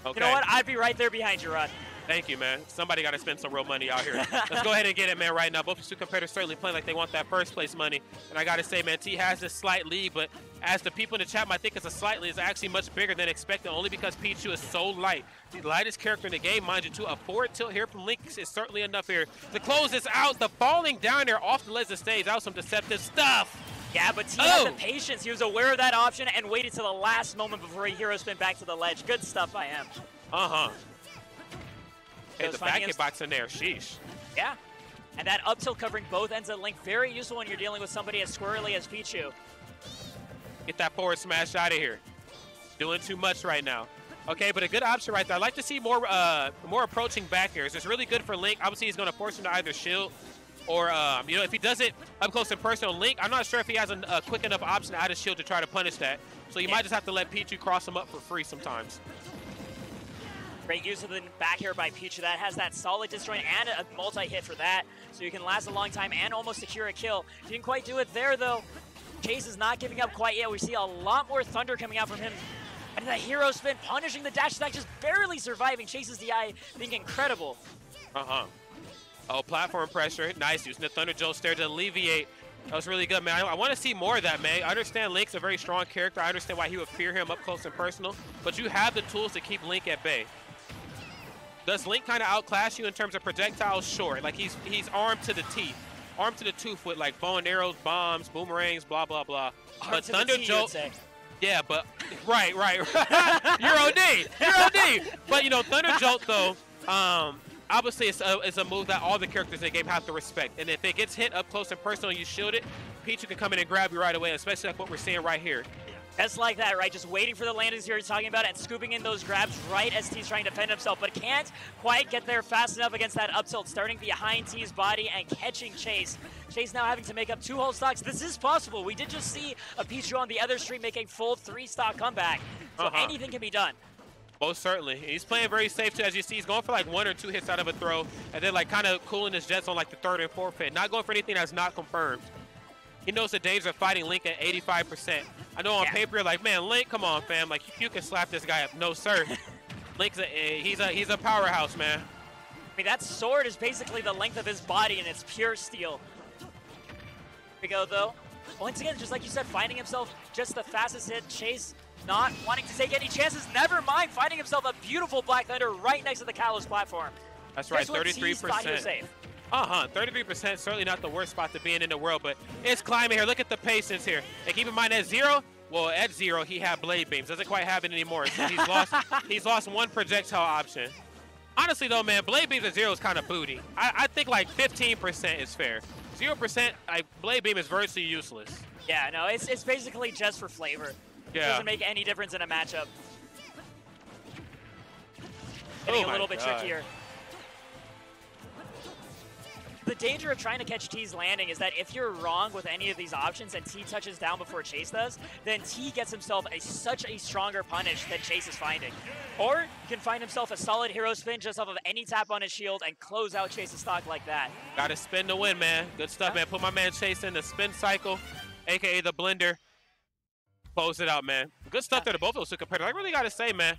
Okay. You know what? I'd be right there behind you, Rod. Thank you, man. Somebody got to spend some real money out here. Let's go ahead and get it, man, right now. Both these two competitors certainly playing like they want that first place money. And I got to say, man, T has this slight lead, but as the people in the chat might think it's a slight lead, it's actually much bigger than expected, only because Pichu is so light. The lightest character in the game, mind you, too. A forward tilt here from Link is certainly enough here to close this out. The falling down there off the ledge of stage, that was some deceptive stuff. Yeah, but T had the patience. He was aware of that option and waited till the last moment before he hero spin back to the ledge. Good stuff by him. Hey, the back hitbox in there, sheesh. Yeah, and that up tilt covering both ends of Link, very useful when you're dealing with somebody as squirrely as Pichu. Get that forward smash out of here. Doing too much right now. Okay, but a good option right there. I'd like to see more approaching back airs. It's really good for Link. Obviously, he's going to force him to either shield or, you know, if he does it up close and personal, Link, I'm not sure if he has a quick enough option out of shield to try to punish that. So you might just have to let Pichu cross him up for free sometimes. Great use of the back here by Pichu. That has that solid disjoint and a multi-hit for that, so you can last a long time and almost secure a kill. Didn't quite do it there, though. Chase is not giving up quite yet. We see a lot more thunder coming out from him. And the hero spin, punishing the dash attack, just barely surviving. Chase's DI being incredible. Oh, platform pressure. Nice. Using the Thunder Jolt there to alleviate. That was really good, man. I want to see more of that, man. I understand Link's a very strong character. I understand why he would fear him up close and personal. But you have the tools to keep Link at bay. Does Link kind of outclass you in terms of projectiles? Sure. Like, he's armed to the teeth. Armed to the tooth with, like, bow and arrows, bombs, boomerangs, blah, blah, blah. But Thunder Jolt... Yeah, but... Right. You're OD. You're OD. But, you know, Thunder Jolt, though... Obviously, it's a move that all the characters in the game have to respect. And if it gets hit up close and personal and you shield it, Pichu can come in and grab you right away, especially like what we're seeing right here. Just like that, right? Just waiting for the landings you're talking about and scooping in those grabs right as T's trying to defend himself, but can't quite get there fast enough against that up tilt, starting behind T's body and catching Chase. Chase now having to make up 2 whole stocks. This is possible. We did just see a Pichu on the other stream make a full 3-stock comeback, so anything can be done. Most certainly. He's playing very safe, too. As you see, he's going for like 1 or 2 hits out of a throw, and then like kind of cooling his jets on like the 3rd and 4th hit. Not going for anything that's not confirmed. He knows the danger of fighting Link at 85%. I know on paper, you're like, man, Link, come on, fam. Like, you can slap this guy up. No, sir. Link's he's a powerhouse, man. I mean, that sword is basically the length of his body, and it's pure steel. Here we go, though. Once again, just like you said, finding himself just the fastest hit. Chase not wanting to take any chances. Never mind, finding himself a beautiful Black Thunder right next to the Kalos platform. That's right, 33%. 33%, certainly not the worst spot to be in the world, but it's climbing here. Look at the patience here. And keep in mind, at 0, well, at 0, he had blade beams. Doesn't quite have it anymore. So he's lost 1 projectile option. Honestly, though, man, blade beams at 0 is kind of booty. I think like 15% is fair. 0%, blade beam is virtually useless. Yeah, no, it's basically just for flavor. It doesn't make any difference in a matchup. Getting a little bit trickier. The danger of trying to catch T's landing is that if you're wrong with any of these options and T touches down before Chase does, then T gets himself such a stronger punish than Chase is finding. Or he can find himself a solid hero spin just off of any tap on his shield and close out Chase's stock like that. Gotta spin to win, man. Good stuff, man. Put my man Chase in the spin cycle, aka the blender. Close it out, man. Good stuff there to both of those 2 competitors. I really gotta say, man,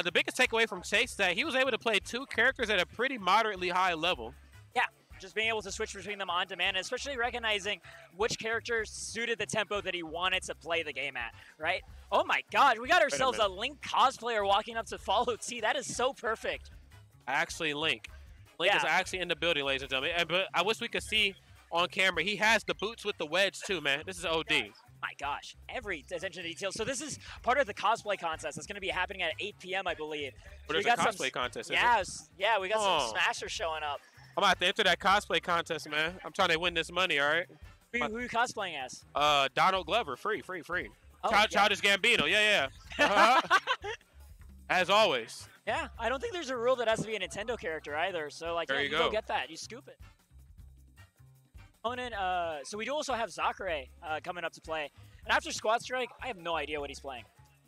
the biggest takeaway from Chase is that he was able to play 2 characters at a pretty moderately high level. Yeah. Just being able to switch between them on demand, and especially recognizing which character suited the tempo that he wanted to play the game at, right? Oh my god, we got ourselves a Link cosplayer walking up to follow T. That is so perfect. Actually, Link is actually in the building, ladies and gentlemen. But I wish we could see on camera. He has the boots with the wedge too, man. This is OD. My gosh, every attention to detail. So this is part of the cosplay contest. It's going to be happening at 8 p.m., I believe. But there's a cosplay contest, yeah, we got some Smashers showing up. I'm about to enter that cosplay contest, man. I'm trying to win this money, all right? Who are you cosplaying as? Donald Glover, free. Oh, Childish Gambino, yeah. As always. Yeah, I don't think there's a rule that has to be a Nintendo character either. So, like, you go get that. You scoop it. So we do also have Zakare coming up to play. And after Squad Strike, I have no idea what he's playing.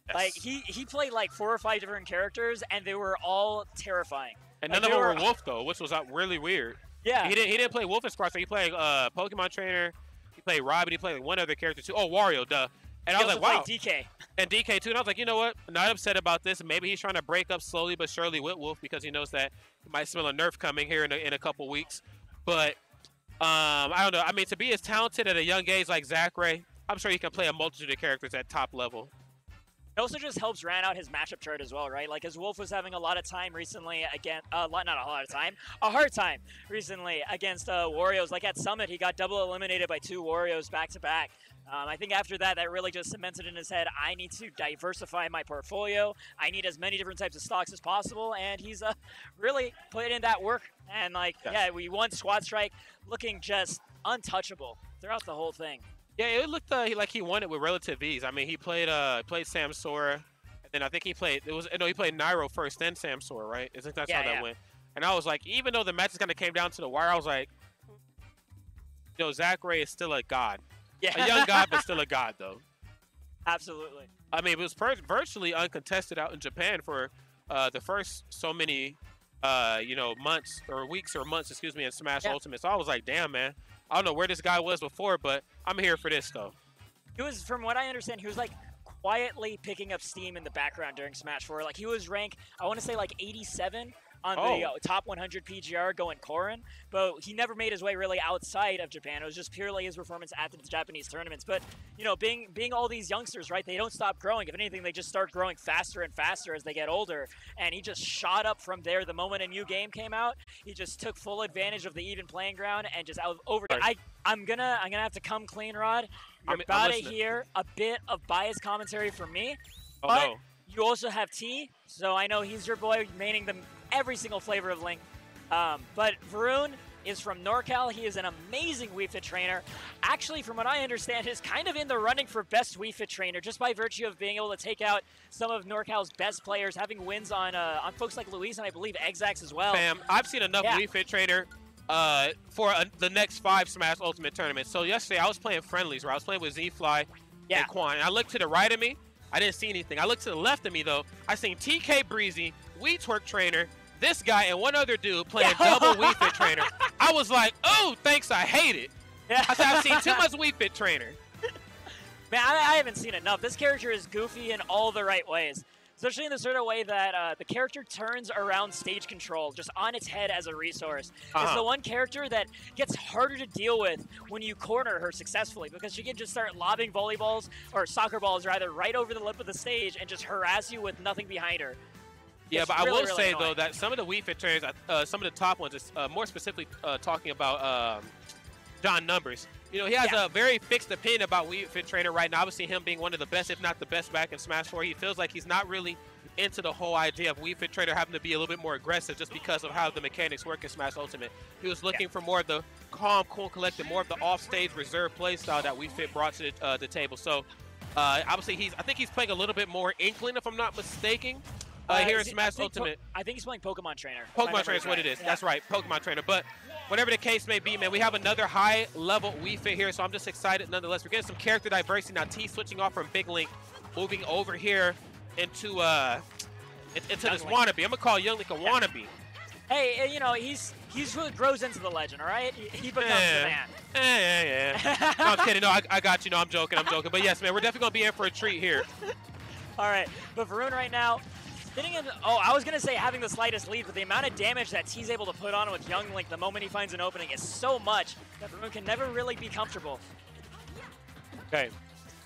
Yes. Like, he played like 4 or 5 different characters, and they were all terrifying. And none of them were Wolf, though, which was really weird. Yeah. He didn't play Wolf in Squad Strike. He played Pokemon Trainer. He played Robin. He played like 1 other character, too. Oh, Wario, duh. And I was like, wow. DK. And DK, too. And I was like, you know what? I'm not upset about this. Maybe he's trying to break up slowly but surely with Wolf because he knows that he might smell a nerf coming here in a couple weeks. But I don't know. I mean, to be as talented at a young age like Zakare, I'm sure he can play a multitude of characters at top level. It also just helps round out his matchup chart as well, right? Like, as Wolf was having a lot of time recently against, not a lot of time, a hard time recently against Warriors. Like, at Summit, he got double eliminated by 2 Warriors back-to-back. I think after that, that really just cemented in his head, I need to diversify my portfolio. I need as many different types of stocks as possible, and he's really put in that work. And, like, yeah, we won Squad Strike looking just untouchable throughout the whole thing. Yeah, it looked like he won it with relative ease. I mean, he played Sam Sora, and then I think he played Nairo first, then Sam Sora, right? I think that's how that went. And I was like, even though the matches kind of came down to the wire, I was like, you know, Zakare is still a god. Yeah. A young god, but still a god, though. Absolutely. I mean, it was virtually uncontested out in Japan for the first so many you know, months or weeks or months, excuse me, in Smash Ultimate. So I was like, damn, man, I don't know where this guy was before, but I'm here for this though. He was, from what I understand, he was like quietly picking up steam in the background during Smash 4. Like he was ranked, I want to say like 87 on the top 100 PGR going Korin, but he never made his way really outside of Japan. It was just purely his performance at the Japanese tournaments. But, you know, being all these youngsters, right, they don't stop growing. If anything, they just start growing faster and faster as they get older. And he just shot up from there. The moment a new game came out, he just took full advantage of the even playing ground and just over. I'm gonna have to come clean, Rod. You're about to hear a bit of biased commentary from me. Oh, but no. You also have T, so I know he's your boy, maining them every single flavor of Link. But Varun is from NorCal. He is an amazing Wii Fit trainer. Actually, from what I understand, is kind of in the running for best Wii Fit trainer, just by virtue of being able to take out some of NorCal's best players, having wins on folks like Luis and I believe Exax as well. Fam, I've seen enough Wii Fit trainer for the next 5 Smash Ultimate tournaments. So yesterday I was playing friendlies where I was playing with Z-Fly and Quan. And I looked to the right of me, I didn't see anything. I looked to the left of me though, I seen TK Breezy, Wii Twerk trainer, this guy and one other dude playing double Wii Fit trainer. I was like, oh, thanks, I hate it. I said, I've seen too much Wii Fit trainer. Man, I haven't seen enough. This character is goofy in all the right ways. Especially in the sort of way that the character turns around stage control just on its head as a resource. It's the one character that gets harder to deal with when you corner her successfully, because she can just start lobbing volleyballs, or soccer balls rather, right over the lip of the stage and just harass you with nothing behind her. Yeah, it's but really, I will say, annoying. though, that some of the Wii Fit trainers, some of the top ones, more specifically talking about John Numbers, you know, he has a very fixed opinion about Wii Fit trainer right now. Obviously, him being one of the best, if not the best, back in Smash 4. He feels like he's not really into the whole idea of Wii Fit trainer having to be a little bit more aggressive just because of how the mechanics work in Smash Ultimate. He was looking for more of the calm, cool, collected, more of the off-stage reserve play style that Wii Fit brought to the table. So, obviously, I think he's playing a little bit more Inkling, if I'm not mistaken. Here in Smash Ultimate. I think he's playing Pokemon Trainer. Pokemon Trainer is what it is. Yeah. That's right, Pokemon Trainer. But whatever the case may be, man, we have another high-level Wii Fit here, so I'm just excited nonetheless. We're getting some character diversity now. T switching off from Big Link, moving over here into this wannabe. I'm going to call Young Link a wannabe. Hey, you know, he's who grows into the legend, all right? He becomes the man. Yeah. No, I'm kidding. No, I got you. No, I'm joking. But yes, man, we're definitely going to be in for a treat here. All right, but Varun right now, hitting him, I was going to say having the slightest lead, but the amount of damage that T's able to put on with Young Link the moment he finds an opening is so much that Varun can never really be comfortable. Okay.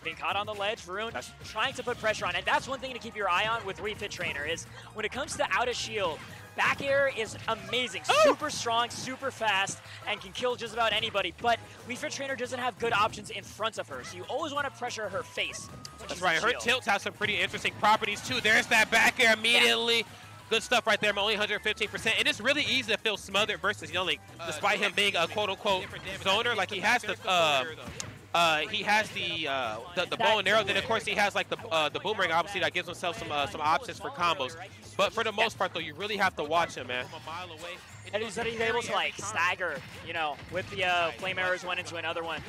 Being caught on the ledge, Varun trying to put pressure on. And that's one thing to keep your eye on with Wii Fit Trainer is when it comes to out of shield, back air is amazing, super strong, super fast, and can kill just about anybody. But Wii Fit Trainer doesn't have good options in front of her, so you always want to pressure her face. That's right. Her tilts have some pretty interesting properties too. There's that back air immediately. Yeah. Good stuff right there. I'm only 115%. And it's really easy to feel smothered versus Young Link, despite him being a quote-unquote zoner. Like he has the bow and arrow. Then of course he has like the boomerang, obviously, that gives himself some options for combos. But for the most part though, you really have to watch him, man. And he's able to like stagger, you know, with the flame arrows one into another one.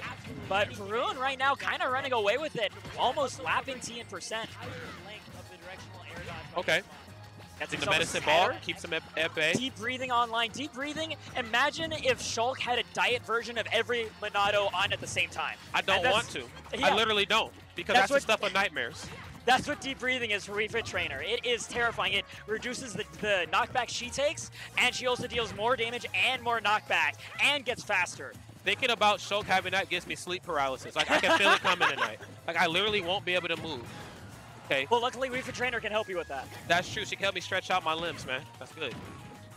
But Varun right now kind of running away with it, almost lapping T in percent. Okay. That's the medicine ball, keeps him at bay. Deep breathing online. Deep breathing. Imagine if Shulk had a diet version of every Monado on at the same time. I don't want to. Yeah. I literally don't, because that's the stuff of nightmares. That's what deep breathing is for Wii Fit Trainer. It is terrifying. It reduces the knockback she takes, and she also deals more damage and more knockback, and gets faster. Thinking about Shulk having that gives me sleep paralysis. Like, I can feel it coming tonight. Like, I literally won't be able to move. Okay. Well, luckily, Wii Fit Trainer can help you with that. That's true. She can help me stretch out my limbs, man. That's good.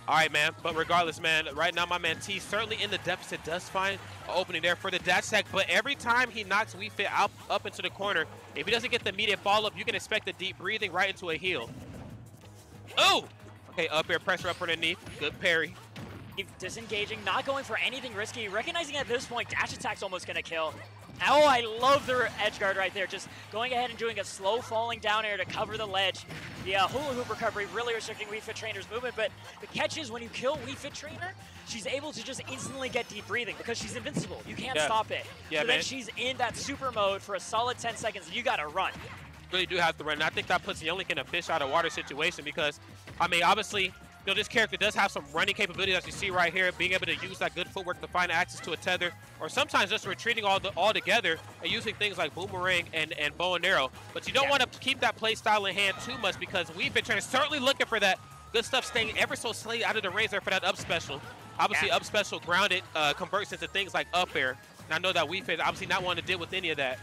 All right, man. But regardless, man, right now my man T certainly in the deficit does find an opening there for the dash attack. But every time he knocks Wii Fit up into the corner, if he doesn't get the immediate follow-up, you can expect the deep breathing right into a heal. Oh! Okay, up air pressure up underneath. Good parry. Disengaging, not going for anything risky. Recognizing at this point, dash attack's almost going to kill. Oh, I love the edge guard right there. Just going ahead and doing a slow falling down air to cover the ledge. The hula hoop recovery really restricting Wii Fit Trainer's movement, but the catch is when you kill Wii Fit Trainer, she's able to just instantly get deep breathing because she's invincible. You can't stop it. Yeah, so then she's in that super mode for a solid 10 seconds and you gotta run. Really do have to run. And I think that puts Younglink in a fish out of water situation because, I mean, obviously, you know, this character does have some running capabilities, as you see right here, being able to use that good footwork to find access to a tether, or sometimes just retreating all together and using things like boomerang and bow and arrow. But you don't want to keep that play style in hand too much because Wii Fit Trainer is certainly looking for that good stuff, staying ever so slightly out of the range there for that up special. Obviously, up special grounded converts into things like up air. And I know that Wii Fit obviously not wanting to deal with any of that.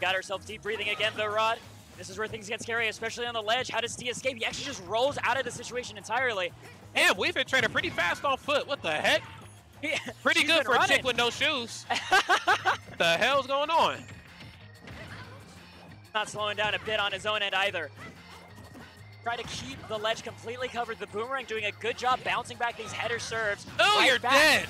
Got ourselves deep breathing again, though, Rod. This is where things get scary, especially on the ledge. How does T escape? He actually just rolls out of the situation entirely. Damn, Wii Fit Trainer pretty fast on foot. What the heck? Pretty good for a chick with no shoes. What the hell's going on? Not slowing down a bit on his own end either. Try to keep the ledge completely covered. The boomerang doing a good job bouncing back these header serves. Oh, right you're back. dead.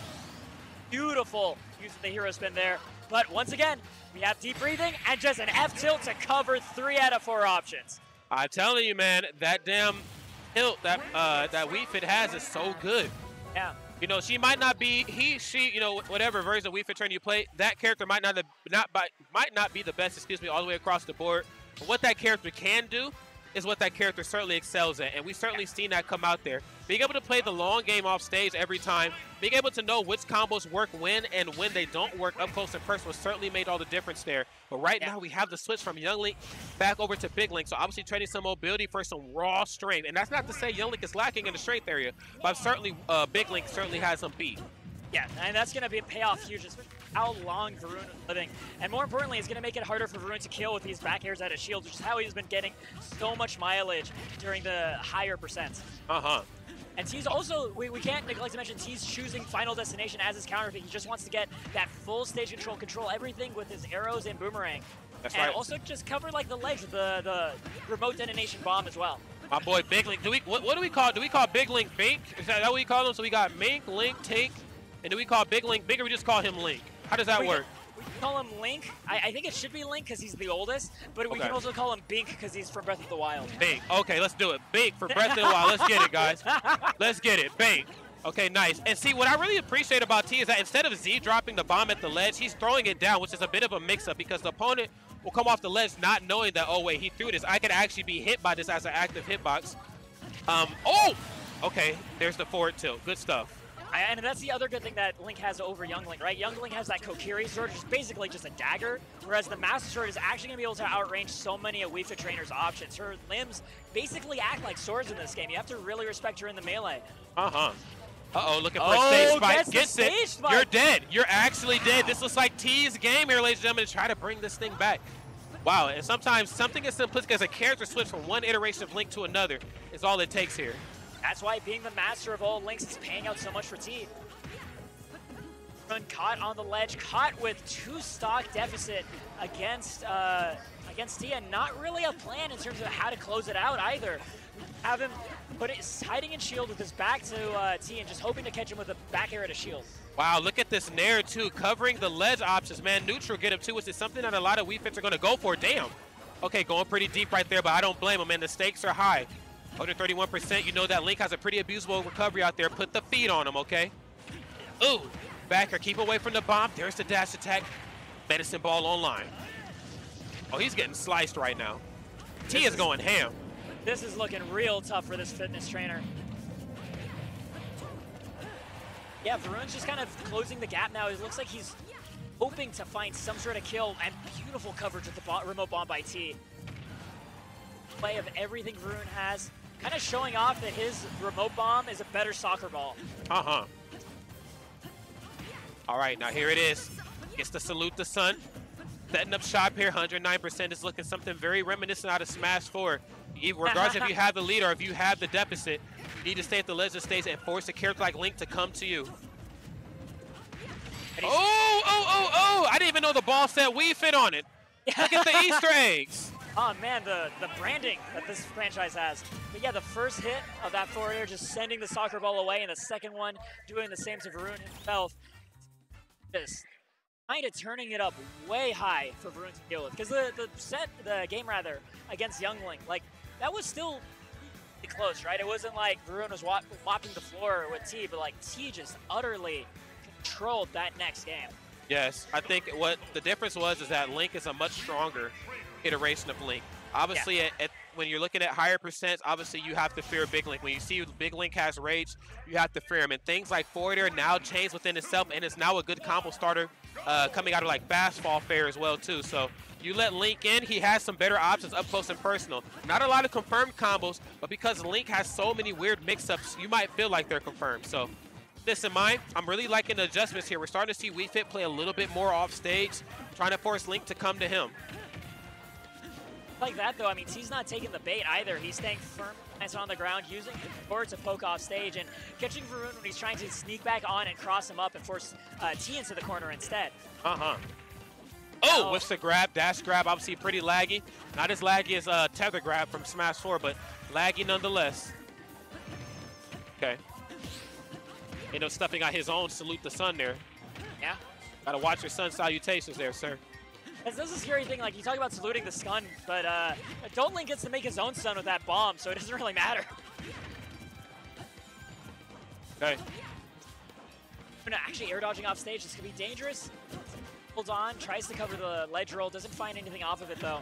Beautiful use of the hero spin there. But once again, we have deep breathing and just an F tilt to cover 3 out of 4 options. I'm telling you, man, that damn tilt that Wii Fit has is so good. Yeah. You know, she might not be she, you know, whatever version of Wii Fit Trainer you play, that character might not be the best, excuse me, all the way across the board. But what that character can do is what that character certainly excels at, and we've certainly seen that come out there. Being able to play the long game off stage every time, being able to know which combos work when and when they don't work up close and personal certainly made all the difference there. But right now we have the switch from Younglink back over to Big Link, so obviously trading some mobility for some raw strength. And that's not to say Younglink is lacking in the strength area, but certainly Big Link certainly has some beat. Yeah, and that's going to be a payoff huge, just how long Varun is living. And more importantly, it's going to make it harder for Varun to kill with these back airs out of shields, which is how he's been getting so much mileage during the higher percents. And T's also, we can't neglect to mention, T's choosing Final Destination as his counter pick. He just wants to get that full stage control everything with his arrows and boomerang. That's and right. Also just cover like the ledge with the remote detonation bomb as well. My boy Big Link, what do we call, we call Big Link Bink? Is that what we call him? So we got Mink, Link, Tink, and do we call Big Link Big, or we just call him Link? How does that work? We call him Link. I think it should be Link because he's the oldest, but we can also call him Bink because he's from Breath of the Wild. Bink. Okay, let's do it. Bink for Breath of the Wild. Let's get it, guys. Let's get it. Bink. Okay, nice. And see, what I really appreciate about T is that instead of Z dropping the bomb at the ledge, he's throwing it down, which is a bit of a mix-up because the opponent will come off the ledge not knowing that, oh, wait, he threw this. I could actually be hit by this as an active hitbox. Oh! Okay, there's the forward tilt. Good stuff. And that's the other good thing that Link has over Younglink, right? Younglink has that Kokiri sword, which is basically just a dagger, whereas the Master Sword is actually going to be able to outrange so many of Wii Fit Trainer's options. Her limbs basically act like swords in this game. You have to really respect her in the melee. Uh-oh, looking for a stage spike. Gets it. You're dead. You're actually dead. This looks like T's game here, ladies and gentlemen, to try to bring this thing back. Wow, and sometimes something as simplistic as a character switch from one iteration of Link to another is all it takes here. That's why being the master of all links is paying out so much for T. Caught on the ledge, caught with 2 stock deficit against T, and not really a plan in terms of how to close it out either. Have him hiding in shield with his back to T and just hoping to catch him with a back air at a shield. Wow, look at this Nair too, covering the ledge options, man. Neutral get up too, which is something that a lot of Wii Fits are going to go for. Damn. Okay, going pretty deep right there, but I don't blame him, man. The stakes are high. Under 31%, you know that Link has a pretty abusable recovery out there. Put the feet on him, okay? Ooh, backer, keep away from the bomb. There's the dash attack. Medicine ball online. Oh, he's getting sliced right now. T is going ham. This is looking real tough for this fitness trainer. Yeah, Varun's just kind of closing the gap now. It looks like he's hoping to find some sort of kill, and beautiful coverage with the remote bomb by T. Play of everything Varun has, kind of showing off that his remote bomb is a better soccer ball. All right, now here it is. Gets to salute the sun. Setting up shop here, 109% is looking something very reminiscent out of Smash 4. Regardless if you have the lead or if you have the deficit, you need to stay at the ledge of stage and force a character like Link to come to you. Oh! I didn't even know the ball said Wii Fit on it. Look at the Easter eggs. Oh man, the branding that this franchise has. But yeah, the first hit of that forward air just sending the soccer ball away, and the second one doing the same to Varun himself. Just kind of turning it up way high for Varun to deal with. Because the game against Younglink, like, that was still pretty close, right? It wasn't like Varun was mopping the floor with T, but like T just utterly controlled that next game. Yes, I think what the difference was is that Link is a much stronger iteration of Link. Obviously, when you're looking at higher percents, obviously you have to fear Big Link. When you see Big Link has Rage, you have to fear him. And things like forward air now change within itself, and it's now a good combo starter coming out of like fast fall fair as well too. So you let Link in, he has some better options up close and personal. Not a lot of confirmed combos, but because Link has so many weird mix-ups, you might feel like they're confirmed. So this in mind, I'm really liking the adjustments here. We're starting to see WeFit play a little bit more off stage, trying to force Link to come to him. Like that though, I mean, T's not taking the bait either. He's staying firm, nice on the ground, using his board to poke off stage and catching Varun when he's trying to sneak back on and cross him up and force T into the corner instead. Oh, whiffs the grab, dash grab, obviously pretty laggy. Not as laggy as tether grab from Smash 4, but laggy nonetheless. Okay. End up stuffing out his own salute the sun there. Yeah. Gotta watch your sun salutations there, sir. That's a scary thing, like you talk about saluting the stun, but Don't Link gets to make his own stun with that bomb, so it doesn't really matter. Okay. Actually air dodging off stage, this could be dangerous. Holds on, tries to cover the ledge roll, doesn't find anything off of it though.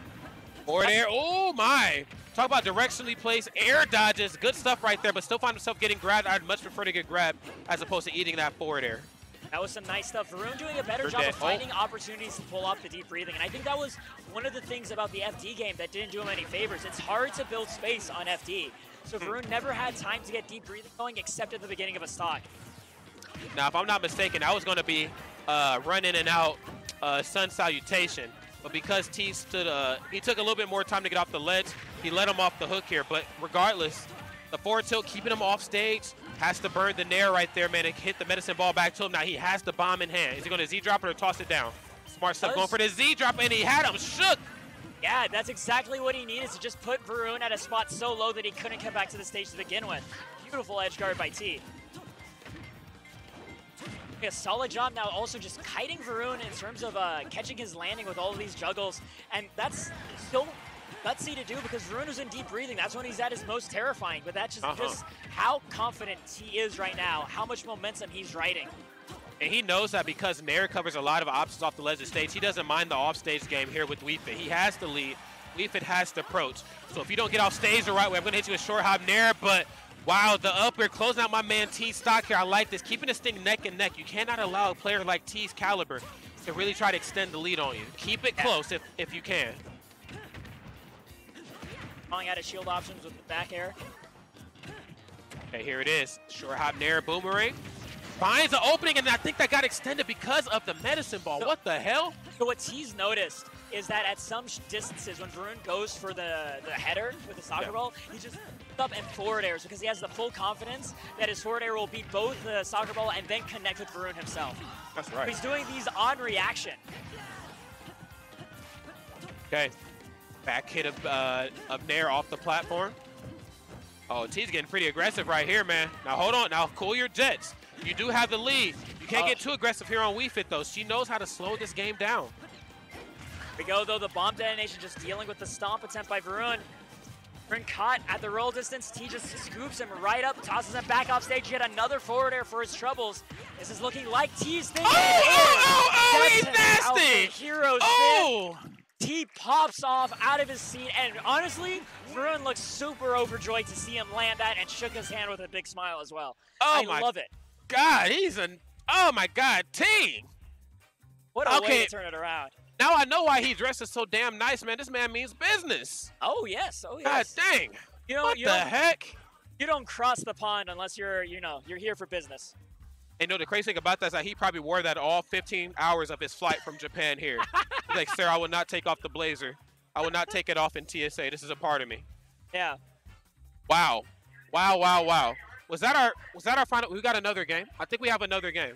Forward air, oh my! Talk about directionally placed air dodges, good stuff right there, but still find himself getting grabbed. I'd much prefer to get grabbed as opposed to eating that forward air. That was some nice stuff. Varun doing a better job of finding opportunities to pull off the deep breathing, and I think that was one of the things about the FD game that didn't do him any favors. It's hard to build space on FD, so Varun never had time to get deep breathing going except at the beginning of a stock. Now, if I'm not mistaken, that was going to be run in and out sun salutation, but because T stood, he took a little bit more time to get off the ledge, he let him off the hook here, but regardless, the forward tilt keeping him off stage, has to burn the nair right there, man, and hit the medicine ball back to him. Now he has the bomb in hand. Is he going to Z-drop it or toss it down? Smart stuff, going for the Z-drop, and he had him shook. Yeah, that's exactly what he needed, to just put Varun at a spot so low that he couldn't come back to the stage to begin with. Beautiful edge guard by T. A solid job now also just kiting Varun in terms of catching his landing with all of these juggles, and that's so gutsy to do because Varun is in deep breathing. That's when he's at his most terrifying, but that's just how confident he is right now, how much momentum he's riding. And he knows that because Nair covers a lot of options off the ledge of stage, he doesn't mind the off-stage game here with WeFit. He has the lead. WeFit has the approach. So if you don't get off stage the right way, I'm going to hit you with short hop Nair, but wow, the up air closing out my man T's stock here. I like this. Keeping this thing neck and neck. You cannot allow a player like T's caliber to really try to extend the lead on you. Keep it close if you can. Calling out his shield options with the back air. Okay, here it is. Short hop Nair boomerang. Finds the opening, and I think that got extended because of the medicine ball. What the hell? So what T's noticed is that at some distances, when Varun goes for the header with the soccer ball, he just up and forward airs because he has the full confidence that his forward air will beat both the soccer ball and then connect with Varun himself. That's right. He's doing these on reaction. Okay. Back hit of Nair off the platform. Oh, T's getting pretty aggressive right here, man. Now, hold on. Now, cool your jets. You do have the lead. You can't get too aggressive here on WeFit, though. She knows how to slow this game down. Here we go, though. The bomb detonation just dealing with the stomp attempt by Varun. Varun caught at the roll distance. T just scoops him right up, tosses him back off stage. Yet another forward air for his troubles. This is looking like T's thing. Oh, he's nasty. Hero spin. T pops off out of his seat, and honestly, Varun looks super overjoyed to see him land that and shook his hand with a big smile as well. I love it. God, oh my God, T. What a way to turn it around. Now I know why he dresses so damn nice, man. This man means business. Oh yes, oh yes. God dang. What the heck? You don't cross the pond unless you're here for business. And the crazy thing about that is that he probably wore that all 15 hours of his flight from Japan here. He's like, sir, I will not take off the blazer. I will not take it off in TSA. This is a part of me. Yeah. Wow. Wow, wow, wow. Was that our final? We got another game. I think we have another game.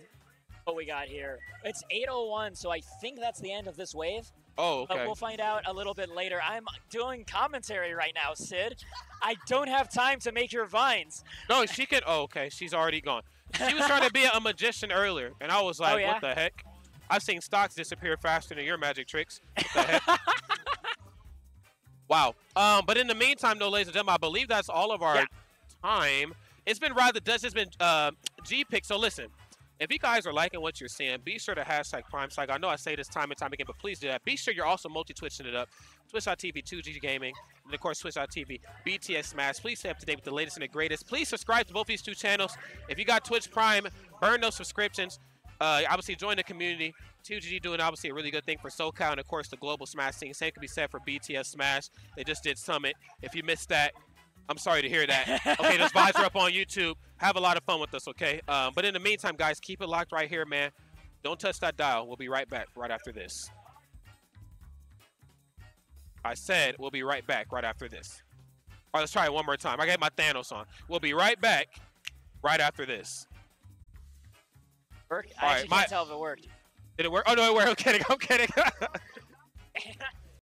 What we got here? It's 8:01, so I think that's the end of this wave. Oh, okay. But we'll find out a little bit later. I'm doing commentary right now, Sid. I don't have time to make your vines. No, she can. Oh, okay. She's already gone. She was trying to be a magician earlier, and I was like, what the heck? I've seen stocks disappear faster than your magic tricks. What the heck? Wow. But in the meantime, though, ladies and gentlemen, I believe that's all of our time. It's been rather Dutch. It's been G-Pick. So listen, If you guys are liking what you're seeing, be sure to hashtag Prime Saga. I know I say this time and time again, but please do that. Be sure you're also multi-twitching it up. Twitch.tv 2G Gaming, and of course Twitch.tv BTS Smash. Please stay up to date with the latest and the greatest. Please subscribe to both these 2 channels. If you got Twitch Prime, burn those subscriptions. Obviously join the community. 2G doing obviously a really good thing for SoCal and of course the global Smash scene. Same can be said for BTS Smash. They just did Summit. If you missed that, I'm sorry to hear that. Okay, those vibes are up on YouTube. Have a lot of fun with us, okay? But in the meantime, guys, keep it locked right here, man. Don't touch that dial. We'll be right back right after this. I said we'll be right back right after this. All right, let's try it one more time. I got my Thanos on. We'll be right back right after this. I actually can't tell if it worked. Did it work? Oh, no, it worked. I'm kidding. I'm kidding.